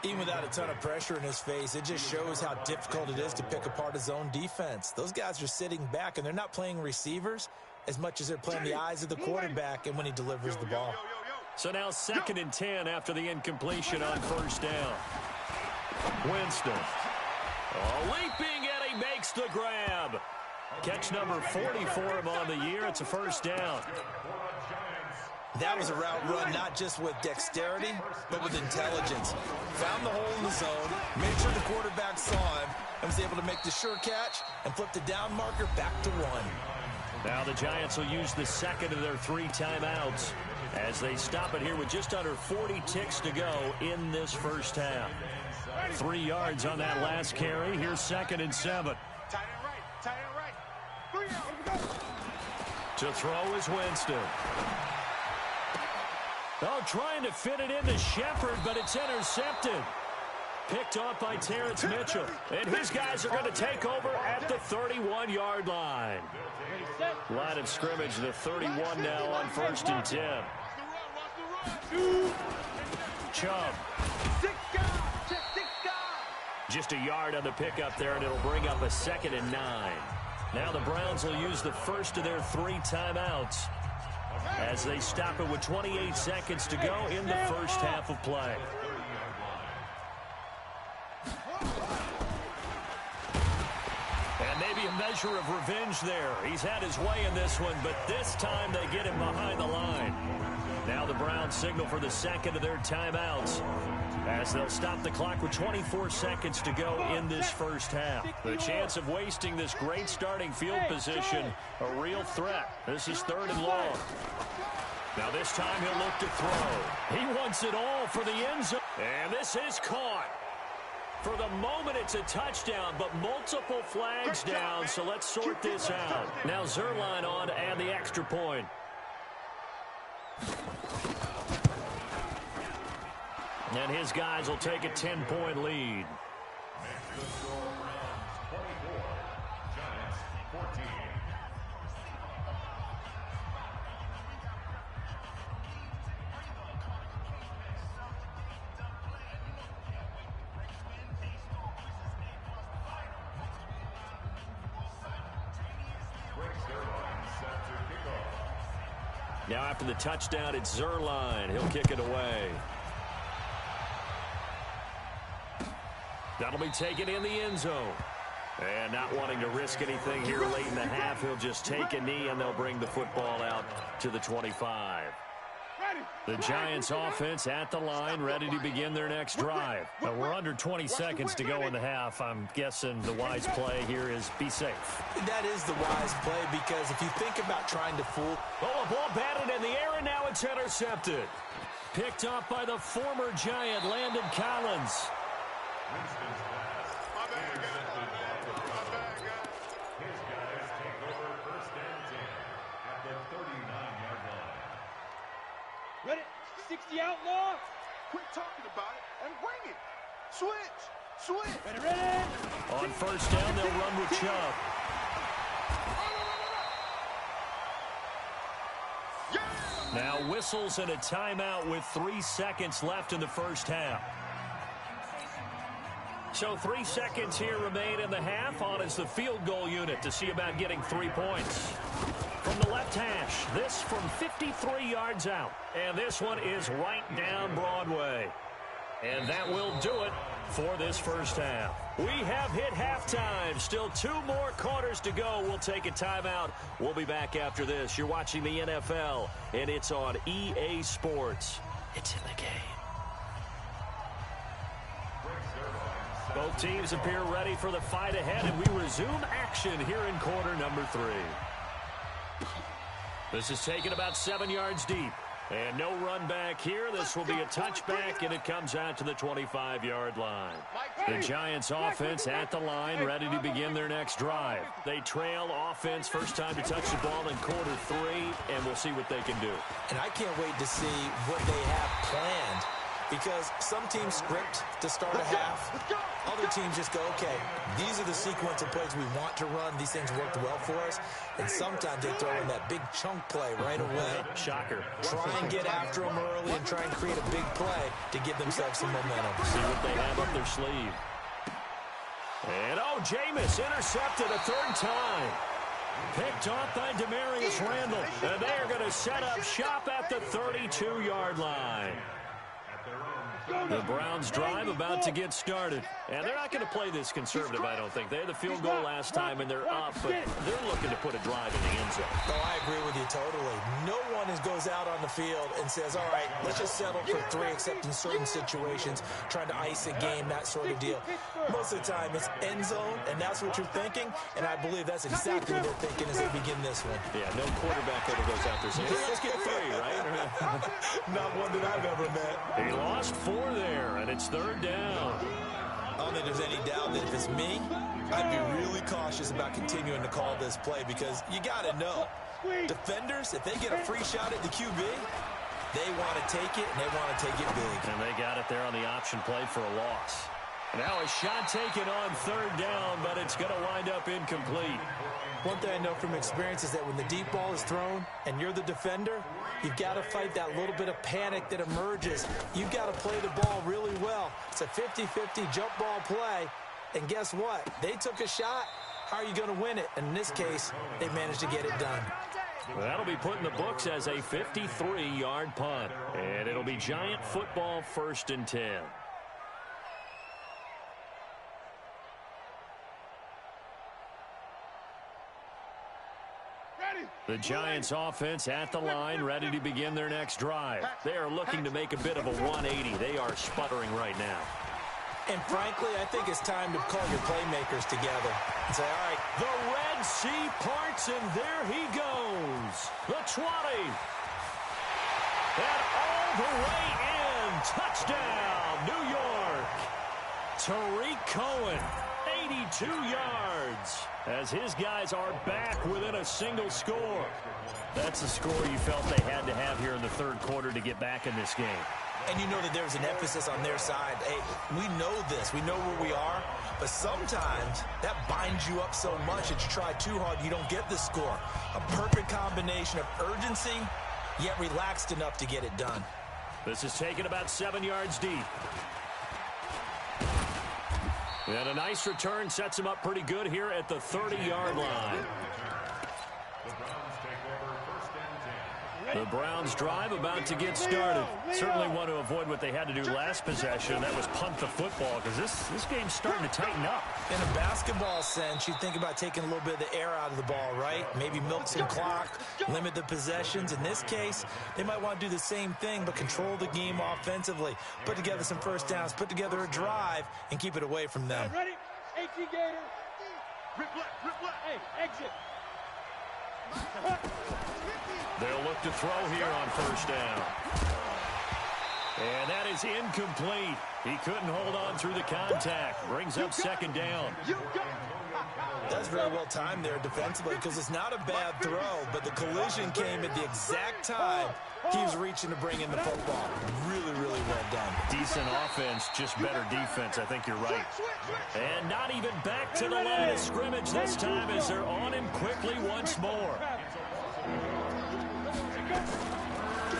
Even without a ton of pressure in his face, it just shows how difficult it is to pick apart his own defense. Those guys are sitting back, and they're not playing receivers as much as they're playing the eyes of the quarterback and when he delivers the ball. So now 2nd and 10 after the incompletion on first down. Winston. Leaping, and he makes the grab. Catch number 40 for him on the year. It's a first down. That was a route run not just with dexterity, but with intelligence. Found the hole in the zone, made sure the quarterback saw him, and was able to make the sure catch and flip the down marker back to 1. Now the Giants will use the second of their 3 timeouts as they stop it here with just under 40 ticks to go in this first half. 3 yards on that last carry. Here's 2nd and 7. Tight end right. 3 yards. To throw is Winston. Oh, trying to fit it into Shepard, but it's intercepted. Picked off by Terrence Mitchell. And his guys are going to take over at the 31-yard line. Line of scrimmage, the 31 now on 1st and 10. Chubb. Just a yard on the pickup there, and it'll bring up a 2nd and 9. Now the Browns will use the first of their 3 timeouts as they stop it with 28 seconds to go in the first half of play. And maybe a measure of revenge there. He's had his way in this one, but this time they get him behind the line. Now the Browns signal for the 2nd of their timeouts as they'll stop the clock with 24 seconds to go in this first half. The chance of wasting this great starting field position, a real threat. This is 3rd and long. Now this time he'll look to throw. He wants it all for the end zone. And this is caught. For the moment, it's a touchdown, but multiple flags down, so let's sort this out. Now Zuerlein on and the extra point. And his guys will take a 10-point lead. Giants 14. Now after the touchdown, it's Zuerlein. He'll kick it away. That'll be taken in the end zone. And not wanting to risk anything here late in the half, he'll just take a knee, and they'll bring the football out to the 25. The Giants offense at the line, ready to begin their next drive. Now we're under 20 seconds to go in the half. I'm guessing the wise play here is be safe. That is the wise play, because if you think about trying to fool... Oh, a ball batted in the air, and now it's intercepted. Picked off by the former Giant, Landon Collins. My bad, guys. His guys take over 1st and 10 at the 39-yard line. the outlaw. Quit talking about it and bring it. Switch. Switch. Ready. On first down, they'll run with Chubb. Now whistles and a timeout with 3 seconds left in the first half. So 3 seconds here remain in the half. On is the field goal unit to see about getting 3 points. From the left hash, this from 53 yards out. And this one is right down Broadway. And that will do it for this first half. We have hit halftime. Still 2 more quarters to go. We'll take a timeout. We'll be back after this. You're watching the NFL, and it's on EA Sports. It's in the game. Both teams appear ready for the fight ahead, and we resume action here in quarter number 3. This is taken about 7 yards deep. And no run back here. This will be a touchback, and it comes out to the 25-yard line. The Giants offense at the line, ready to begin their next drive. They trail offense, first time to touch the ball in quarter 3, and we'll see what they can do. And I can't wait to see what they have planned, because some teams script to start a half. Other teams just go, okay, these are the sequence of plays we want to run. These things worked well for us. And sometimes they throw in that big chunk play right away. Shocker. Try and get after them early and try and create a big play to give themselves some momentum. See what they have up their sleeve. And, Jameis intercepted a 3rd time. Picked off by Demarius Randall. And they are going to set up shop at the 32-yard line. The Browns drive about to get started. And they're not going to play this conservative, I don't think. They had the field goal last time, and they're up, but they're looking to put a drive in the end zone. Oh, I agree with you totally. No one goes out on the field and says, all right, let's just settle for 3, except in certain situations, trying to ice a game, that sort of deal. Most of the time, it's end zone, and that's what you're thinking, and I believe that's exactly what they're thinking as they begin this one. Yeah, no quarterback ever goes out there saying, hey, let's get 3, right? Not one that I've ever met. He lost 4 there, and it's 3rd down. I don't think there's any doubt that if it's me, I'd be really cautious about continuing to call this play, because you got to know, defenders, if they get a free shot at the QB, they want to take it, and they want to take it big. And they got it there on the option play for a loss. Now a shot taken on 3rd down, but it's going to wind up incomplete. One thing I know from experience is that when the deep ball is thrown and you're the defender, you've got to fight that little bit of panic that emerges. You've got to play the ball really well. It's a 50-50 jump ball play, and guess what? They took a shot. How are you going to win it? And in this case, they managed to get it done. Well, that'll be put in the books as a 53-yard punt, and it'll be Giant football 1st and 10. The Giants offense at the line, ready to begin their next drive. They are looking to make a bit of a 180. They are sputtering right now. And frankly, I think it's time to call your playmakers together and say, all right. The Red Sea parts, and there he goes. The 20. And all the way in. Touchdown, New York. Tariq Cohen, 82 yards. As his guys are back within a single score. That's the score you felt they had to have here in the 3rd quarter to get back in this game. And you know that there's an emphasis on their side. Hey, we know this. We know where we are. But sometimes that binds you up so much that you try too hard, you don't get the score. A perfect combination of urgency, yet relaxed enough to get it done. This is taken about 7 yards deep. And a nice return sets him up pretty good here at the 30-yard line. The Browns drive about to get started. Certainly want to avoid what they had to do last possession. That was punt the football, because this game's starting to tighten up. In a basketball sense, you think about taking a little bit of the air out of the ball, right? Maybe milk some clock, limit the possessions. In this case, they might want to do the same thing, but control the game offensively. Put together some first downs, put together a drive, and keep it away from them. Ready? AT Gator. Rip left. Hey, exit. They'll look to throw here on first down. And that is incomplete. He couldn't hold on through the contact. Brings up 2nd down. That's very well timed there defensively because it's not a bad throw, but the collision came at the exact time he was reaching to bring in the football. Really, really well done. Decent offense, just better defense. I think you're right. And not even back to the line of scrimmage this time as they're on him quickly once more.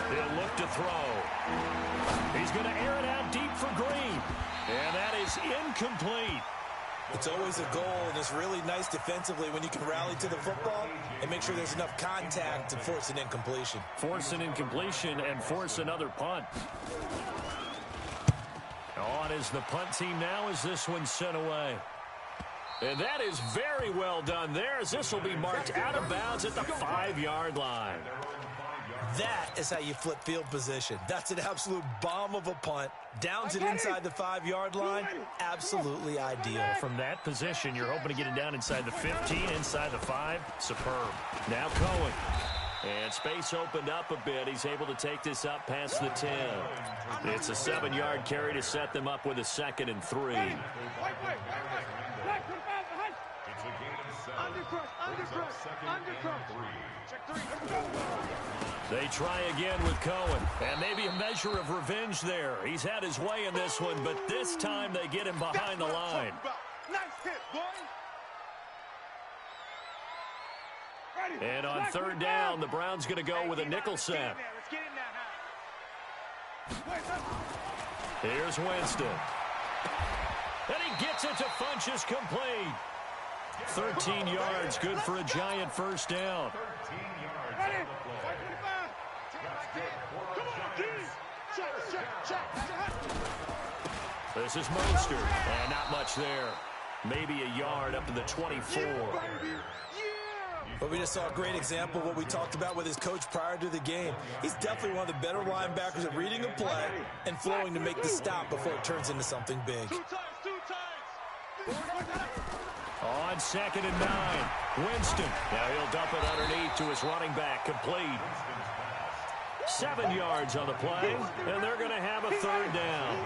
He'll look to throw. He's going to air it out deep for Green. And that is incomplete. It's always a goal, and it's really nice defensively when you can rally to the football and make sure there's enough contact to force an incompletion. Force an incompletion and force another punt. On is the punt team now as this one's sent away. And that is very well done there as this will be marked out of bounds at the 5-yard line. That is how you flip field position. That's an absolute bomb of a punt. Downs it inside the 5-yard line. Absolutely ideal. From that position, you're hoping to get it down inside the 15, inside the 5. Superb. Now Cohen. And space opened up a bit. He's able to take this up past the 10. It's a 7-yard carry to set them up with a 2nd and 3. They try again with Cohen, and maybe a measure of revenge there. He's had his way in this one, but this time they get him behind the line. And on 3rd down, the Browns going to go with a nickel set. Here's Winston. And he gets it to Funchess complete. 13 yards, good for a giant first down. This is Mostert, and not much there. Maybe a yard up to the 24. But we just saw a great example of what we talked about with his coach prior to the game. He's definitely one of the better linebackers at reading a play and flowing to make the stop before it turns into something big. On 2nd and 9, Winston. Now he'll dump it underneath to his running back, complete. 7 yards on the play, and they're going to have a 3rd down.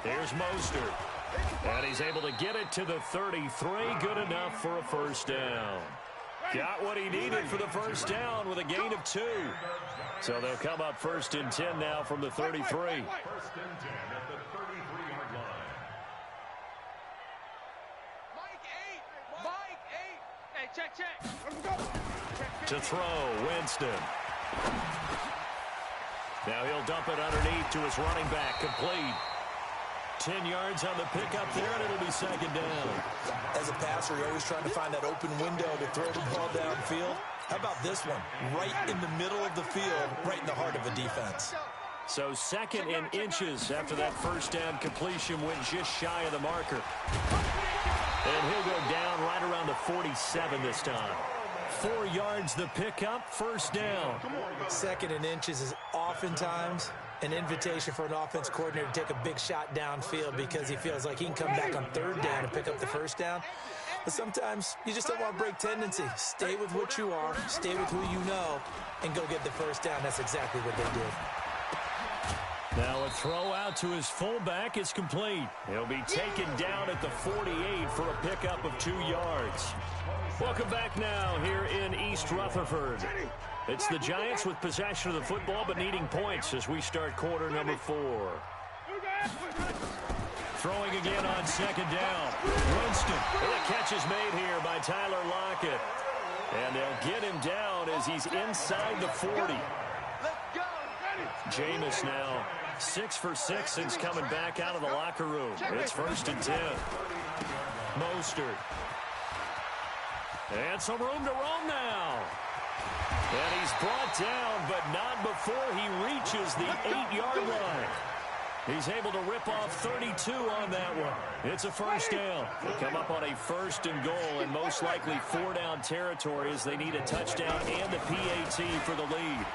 Here's Mostert. And he's able to get it to the 33. Good enough for a first down. Got what he needed for the first down with a gain of 2. So they'll come up 1st and 10 now from the 33. 1st and 10 at the 33-yard line. Mike 8. Hey, check. To throw, Winston. Now he'll dump it underneath to his running back, complete. 10 yards on the pickup there, and it'll be 2nd down. As a passer, you're always trying to find that open window to throw the ball downfield. How about this one? Right in the middle of the field, right in the heart of a defense. So 2nd and inches after that first down completion went just shy of the marker. And he'll go down right around the 47 this time. 4 yards the pickup, first down. 2nd and inches is oftentimes an invitation for an offense coordinator to take a big shot downfield because he feels like he can come back on 3rd down and pick up the first down. But sometimes you just don't want to break tendency. Stay with what you are, stay with who you know, and go get the first down. That's exactly what they did. Now a throw out to his fullback is complete. He'll be taken down at the 48 for a pickup of 2 yards. Welcome back now here in East Rutherford. It's the Giants with possession of the football but needing points as we start quarter number 4. Throwing again on 2nd down. Winston. The catch is made here by Tyler Lockett. And they'll get him down as he's inside the 40. Jameis now 6 for 6 since coming back out of the locker room. It's 1st and 10. Mostert. And some room to roam now. And he's brought down, but not before he reaches the 8-yard line. He's able to rip off 32 on that one. It's a first down. They come up on a 1st and goal, and most likely 4-down territory as they need a touchdown and the PAT for the lead.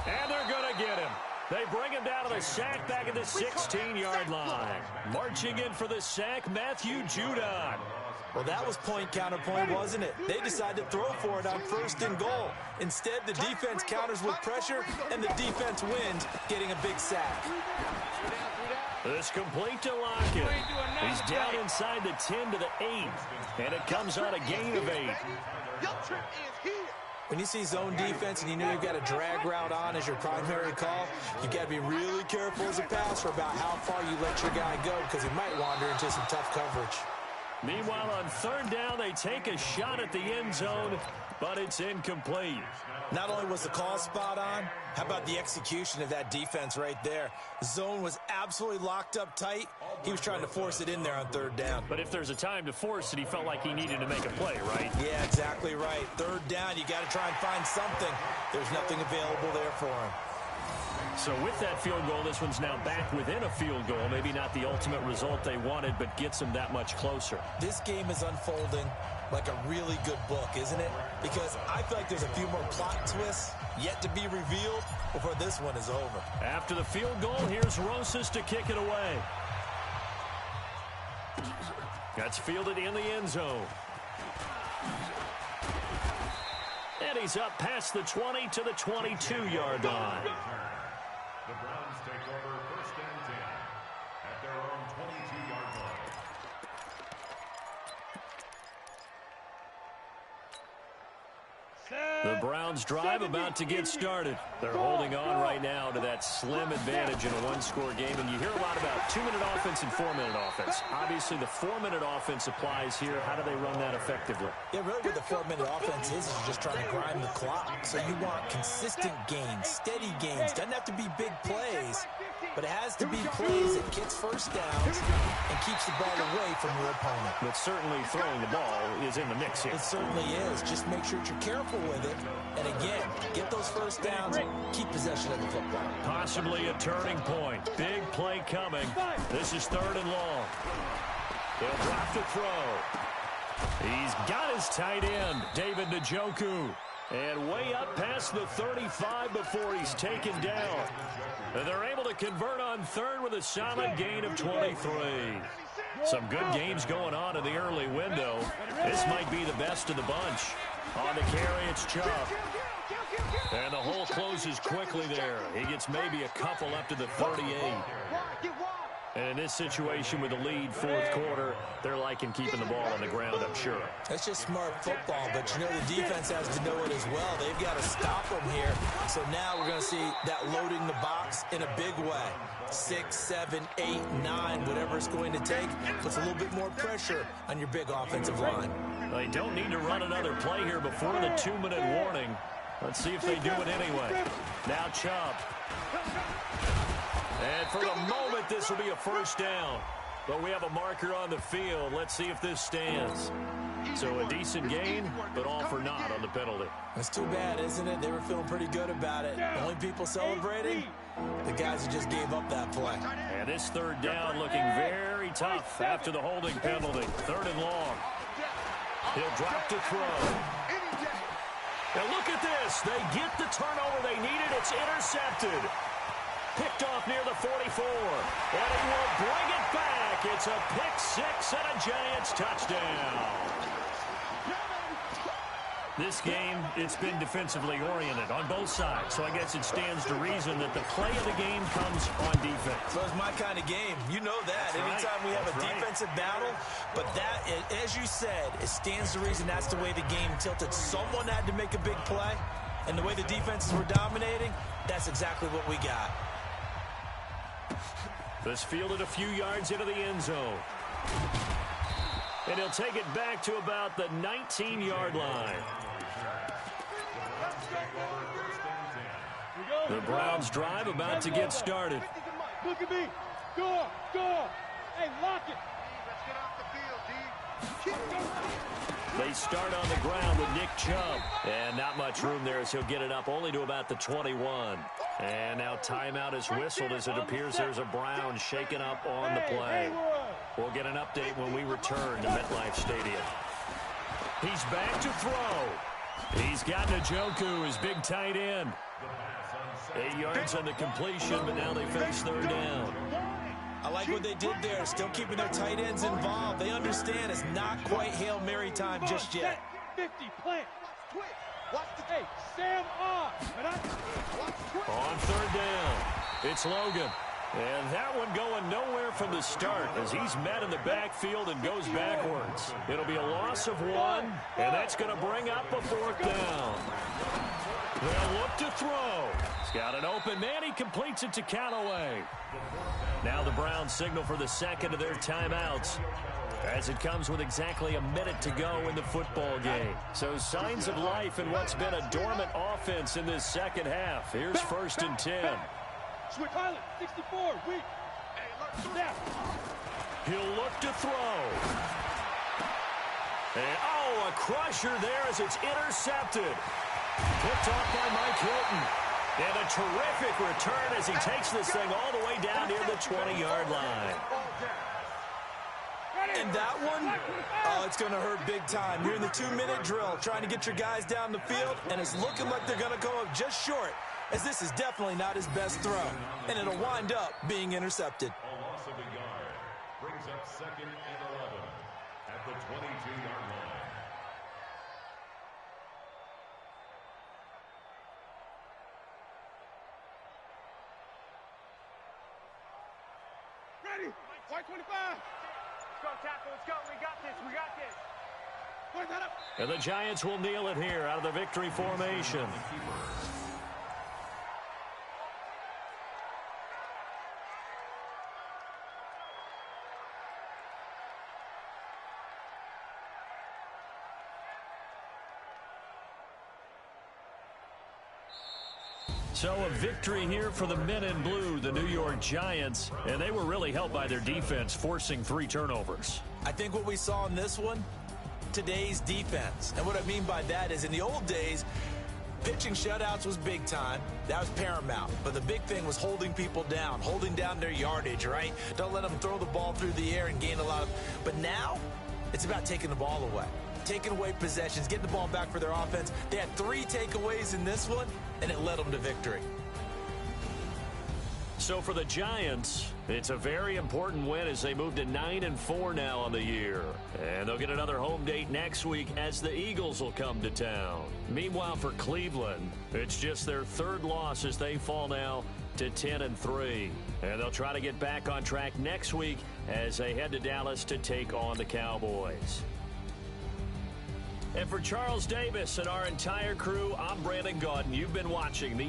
And they're going to get him. They bring him down to the sack back at the 16-yard line. Marching in for the sack, Matthew Judon. Well, that was point counterpoint, wasn't it? They decided to throw for it on 1st and goal. Instead, the defense counters with pressure, and the defense wins, getting a big sack. This complete to Lockett. He's down inside the 10 to the 8, and it comes on a gain of 8. When you see zone defense and you know you've got a drag route on as your primary call, you've got to be really careful as a passer about how far you let your guy go because he might wander into some tough coverage. Meanwhile, on 3rd down, they take a shot at the end zone, but it's incomplete. Not only was the call spot on, how about the execution of that defense right there? Zone was absolutely locked up tight. He was trying to force it in there on 3rd down. But if there's a time to force it, he felt like he needed to make a play, right? Yeah, exactly right. 3rd down, you got to try and find something. There's nothing available there for him. So with that field goal, this one's now back within a field goal. Maybe not the ultimate result they wanted, but gets them that much closer. This game is unfolding like a really good book, isn't it? Because I feel like there's a few more plot twists yet to be revealed before this one is over. After the field goal, here's Rosas to kick it away. That's fielded in the end zone. And he's up past the 20 to the 22-yard line. The Browns take over 1st and 10 at their own 22-yard line. The Browns drive about to get started. They're holding on right now to that slim advantage in a one-score game. And you hear a lot about 2-minute offense and 4-minute offense. Obviously, the 4-minute offense applies here. How do they run that effectively? Yeah, really what the 4-minute offense is you're just trying to grind the clock. So you want consistent gains, steady gains. Doesn't have to be big plays, but it has to be plays that gets 1st downs and keeps the ball away from your opponent. But certainly throwing the ball is in the mix here. It certainly is. Just make sure that you're careful with it. And again, get those 1st downs, keep possession of the football. Possibly a turning point. Big play coming. This is 3rd and long. They'll drop to throw. He's got his tight end, David Njoku. And way up past the 35 before he's taken down. And they're able to convert on 3rd with a solid gain of 23. Some good games going on in the early window. This might be the best of the bunch. On the carry, it's Chubb. And the hole closes quickly there. He gets maybe a couple up to the 38. And in this situation with the lead 4th quarter, they're liking keeping the ball on the ground, I'm sure. That's just smart football, but you know the defense has to know it as well. They've got to stop them here. So now we're going to see that loading the box in a big way. 6, 7, 8, 9, whatever it's going to take, puts a little bit more pressure on your big offensive line. They don't need to run another play here before the 2-minute warning. Let's see if they do it anyway. Now Chubb. And for the moment, this will be a 1st down. But we have a marker on the field. Let's see if this stands. So a decent gain, but all for naught on the penalty. It's too bad, isn't it? They were feeling pretty good about it. The only people celebrating, the guys who just gave up that play. And this 3rd down looking very tough after the holding penalty. 3rd and long. He'll drop to throw. And look at this. They get the turnover they needed. It's intercepted. Picked off near the 44. And he will bring it back. It's a pick 6 and a Giants touchdown. This game, it's been defensively oriented on both sides. So I guess it stands to reason that the play of the game comes on defense. So it's my kind of game. You know that. That's Anytime right. we have a defensive battle. But that, as you said, it stands to reason that's the way the game tilted. Someone had to make a big play. And the way the defenses were dominating, that's exactly what we got. This fielded a few yards into the end zone. And he'll take it back to about the 19-yard line. The Browns drive about to get started. Look at me. Go. Hey, lock it. Let's get off the field, D. They start on the ground with Nick Chubb. And not much room there as he'll get it up only to about the 21. And now timeout is whistled as it appears there's a Brown shaken up on the play. We'll get an update when we return to MetLife Stadium. He's back to throw. He's got Njoku, his big tight end. 8 yards on the completion, but now they face 3rd down. I like what they did there, still keeping their tight ends involved. They understand it's not quite Hail Mary time just yet. 50, plant. Hey, Sam on. On third down, it's Logan. And that one going nowhere from the start as he's met in the backfield and goes backwards. It'll be a loss of 1, and that's going to bring up a 4th down. They'll look to throw. He's got an open man. He completes it to Callaway. Now the Browns signal for the second of their timeouts, as it comes with exactly a minute to go in the football game. So signs of life in what's been a dormant offense in this second half. Here's 1st and 10. Switch Highland, 64, weak. Snap. He'll look to throw. And, a crusher there as it's intercepted. Picked off by Mike Hilton. And a terrific return as he takes this thing all the way down near the 20-yard line. And that one, it's going to hurt big time. You're in the 2-minute drill trying to get your guys down the field, and it's looking like they're going to go up just short, as this is definitely not his best throw, and it'll wind up being intercepted. A loss of a yard brings up 2nd and 11 at the 22-yard line. Ready. White 25. Let's go, tackle. Let's go. We got this. We got this. Point that up. And the Giants will kneel it here out of the victory formation. So a victory here for the men in blue, the New York Giants, and they were really helped by their defense, forcing 3 turnovers. I think what we saw in this one, today's defense. And what I mean by that is in the old days, pitching shutouts was big time. That was paramount. But the big thing was holding people down, holding down their yardage, right? Don't let them throw the ball through the air and gain a lot of... But now, it's about taking the ball away. Taking away possessions, getting the ball back for their offense. They had 3 takeaways in this one, and it led them to victory. So for the Giants, it's a very important win as they move to 9-4 now on the year. And they'll get another home date next week as the Eagles will come to town. Meanwhile, for Cleveland, it's just their 3rd loss as they fall now to 10-3. And they'll try to get back on track next week as they head to Dallas to take on the Cowboys. And for Charles Davis and our entire crew, I'm Brandon Gaudin. You've been watching the...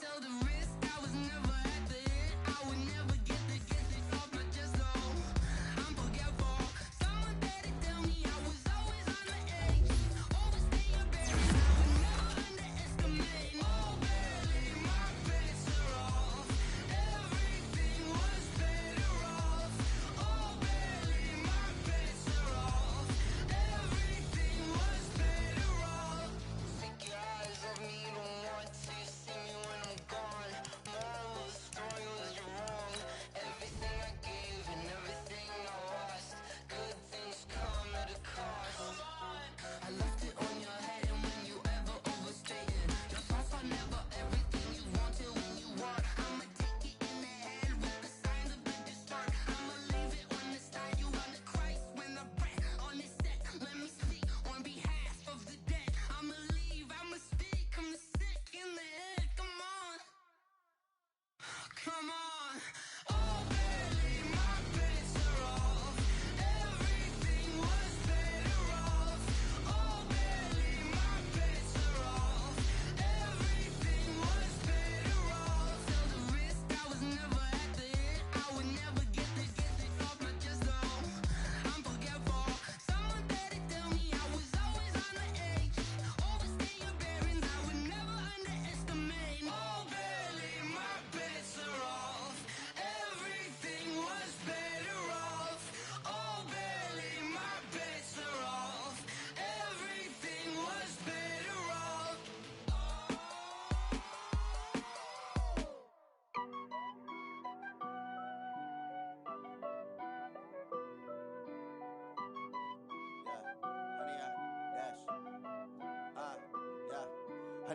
Tell the risk, I was never at the end. I would never get the off, but just the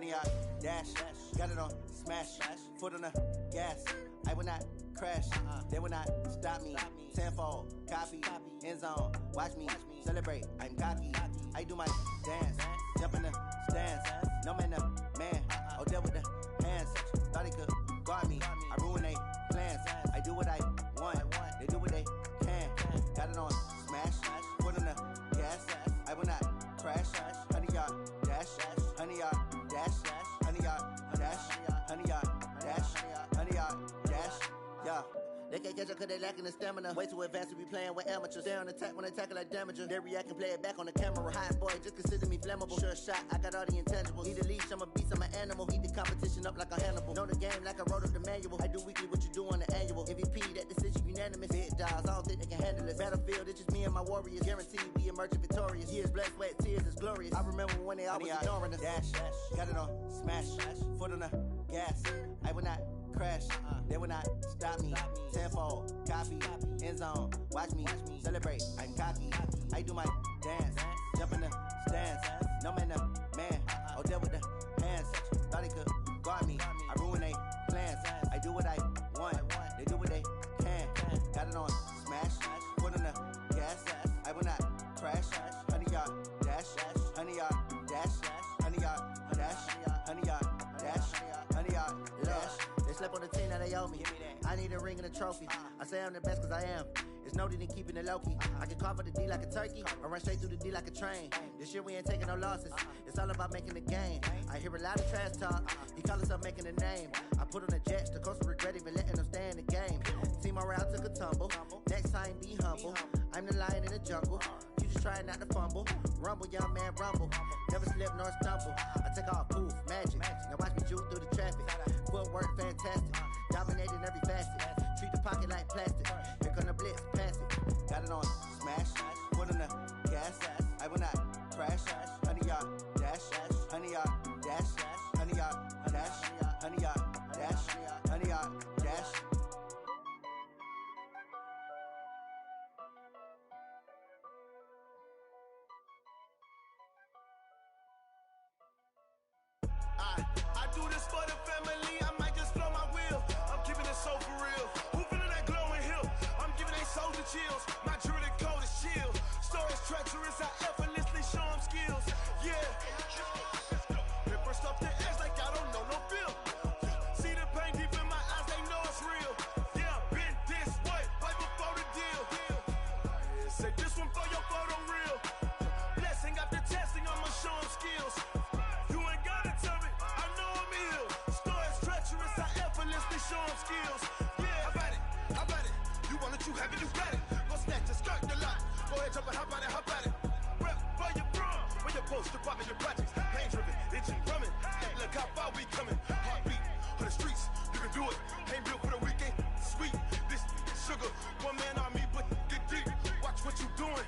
100-yard dash. Got it on smash. Foot on the gas. I will not crash. They will not stop me. Tenfold, copy, end zone. Watch me celebrate. I'm cocky. I do my dance. Jump in the stands. No man, the man. Oh, there with the hands. Thought he could guard me. I ruin they plans. I do what I want. They do what they can. Got it on smash. Foot on the gas. I will not crash. 100-yard dash. 100-yard dash. 100-yard dash. 100-yard dash. 100-yard dash. Yeah. They can't catch up cause they lacking the stamina. Way too advanced to be playing with amateurs. They on attack when they tackle like damager. They react and play it back on the camera. Hot boy, just consider me flammable. Sure shot, I got all the intangibles. Need a leash, I'm a beast, I'm an animal. Heat the competition up like a Hannibal. Know the game like I wrote up the manual. I do weekly what you do on the annual. MVP, that decision unanimous. Big dogs, I don't think they can handle it. Battlefield, it's just me and my warriors. Guaranteed we emerge victorious. Years, blood, sweat, tears, is glorious. I remember when they always ignoring us. Dash, got it on smash. Foot on the gas. I will not crash. They will not stop me. Tenfold, copy, end zone. Watch me celebrate. I'm cocky. I do my dance. Jump in the stands. No man, the man. Oh, there with the hands. Thought he could guard me. I ruin they plans. I do what I want. They do what they can. Got it on smash. Foot on the gas. I will not crash. 100-yard dash. 100-yard dash. 100-yard dash. 100-yard dash. 100-yard dash. They slept on the team that they owe me. I need a ring and a trophy. I say I'm the best cause I am. It's noted in keeping it low-key. I can carve up the D like a turkey or run straight through the D like a train. This year we ain't taking no losses. It's all about making the game. I hear a lot of trash talk. He call himself making a name. I put on the Jets. The coach will regret even letting them stay in the game. Team morale took a tumble. Next time be humble. I'm the lion in the jungle. You just trying not to fumble. Rumble, young man, rumble. Never slip nor stumble. I take off, poof, magic. Now watch me juke through the traffic. Footwork fantastic. Dominating every facet. Treat the pocket like plastic. Here come the blitz, pass it. Got it on smash. Foot on the gas. I will not crash. 100-yard dash. 100-yard dash. 100-yard dash. 100-yard dash. 100-yard dash. I do this for the family. I might just blow my wheel. I'm keeping it so for real. Who feeling that glowing hill? I'm giving they soldier chills. My jewelry code is chill. Stories treacherous. I effortlessly show them skills. Yeah. Paper stuff the edge like I don't know no bill. See the pain deep in my eyes. They know it's real. Yeah, been this way right before the deal. Say this one for your photo real. Blessing after testing. I'ma show them skills. Show them skills. Yeah, how about it? How about it? You want it, you have it, you got it. Go snatch it, skirt the lot. Go ahead, jump it, how about it? How about it? Rep for your bro. When you're supposed to pop in your projects. Pain driven, itching, drumming. Look how far we coming. Heartbeat on the streets. You can do it. Ain't built for the weekend. Sweet. This sugar. One man army, but get deep. Watch what you doing.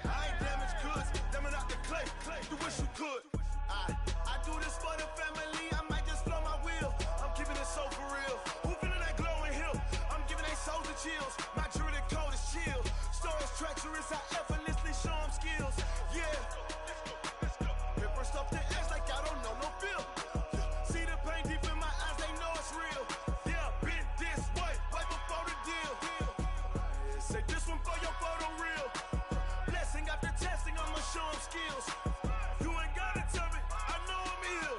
I ain't damaged goods. Them are not the clay. You wish you could. I do this for the family. I might just blow my wheel. I'm keeping it so for real. Who feeling that glowing hill? I'm giving they soldier chills. My jewelry code is chill. Stories treacherous. I effortlessly show them skills. Yeah. Paper stuff the edge like I don't know no bill. See the pain deep in my eyes. They know it's real. Yeah, been this way right before the deal. Say this one for your photo real. Blessing after testing. I'ma show them skills. You ain't gotta tell me. I know I'm ill.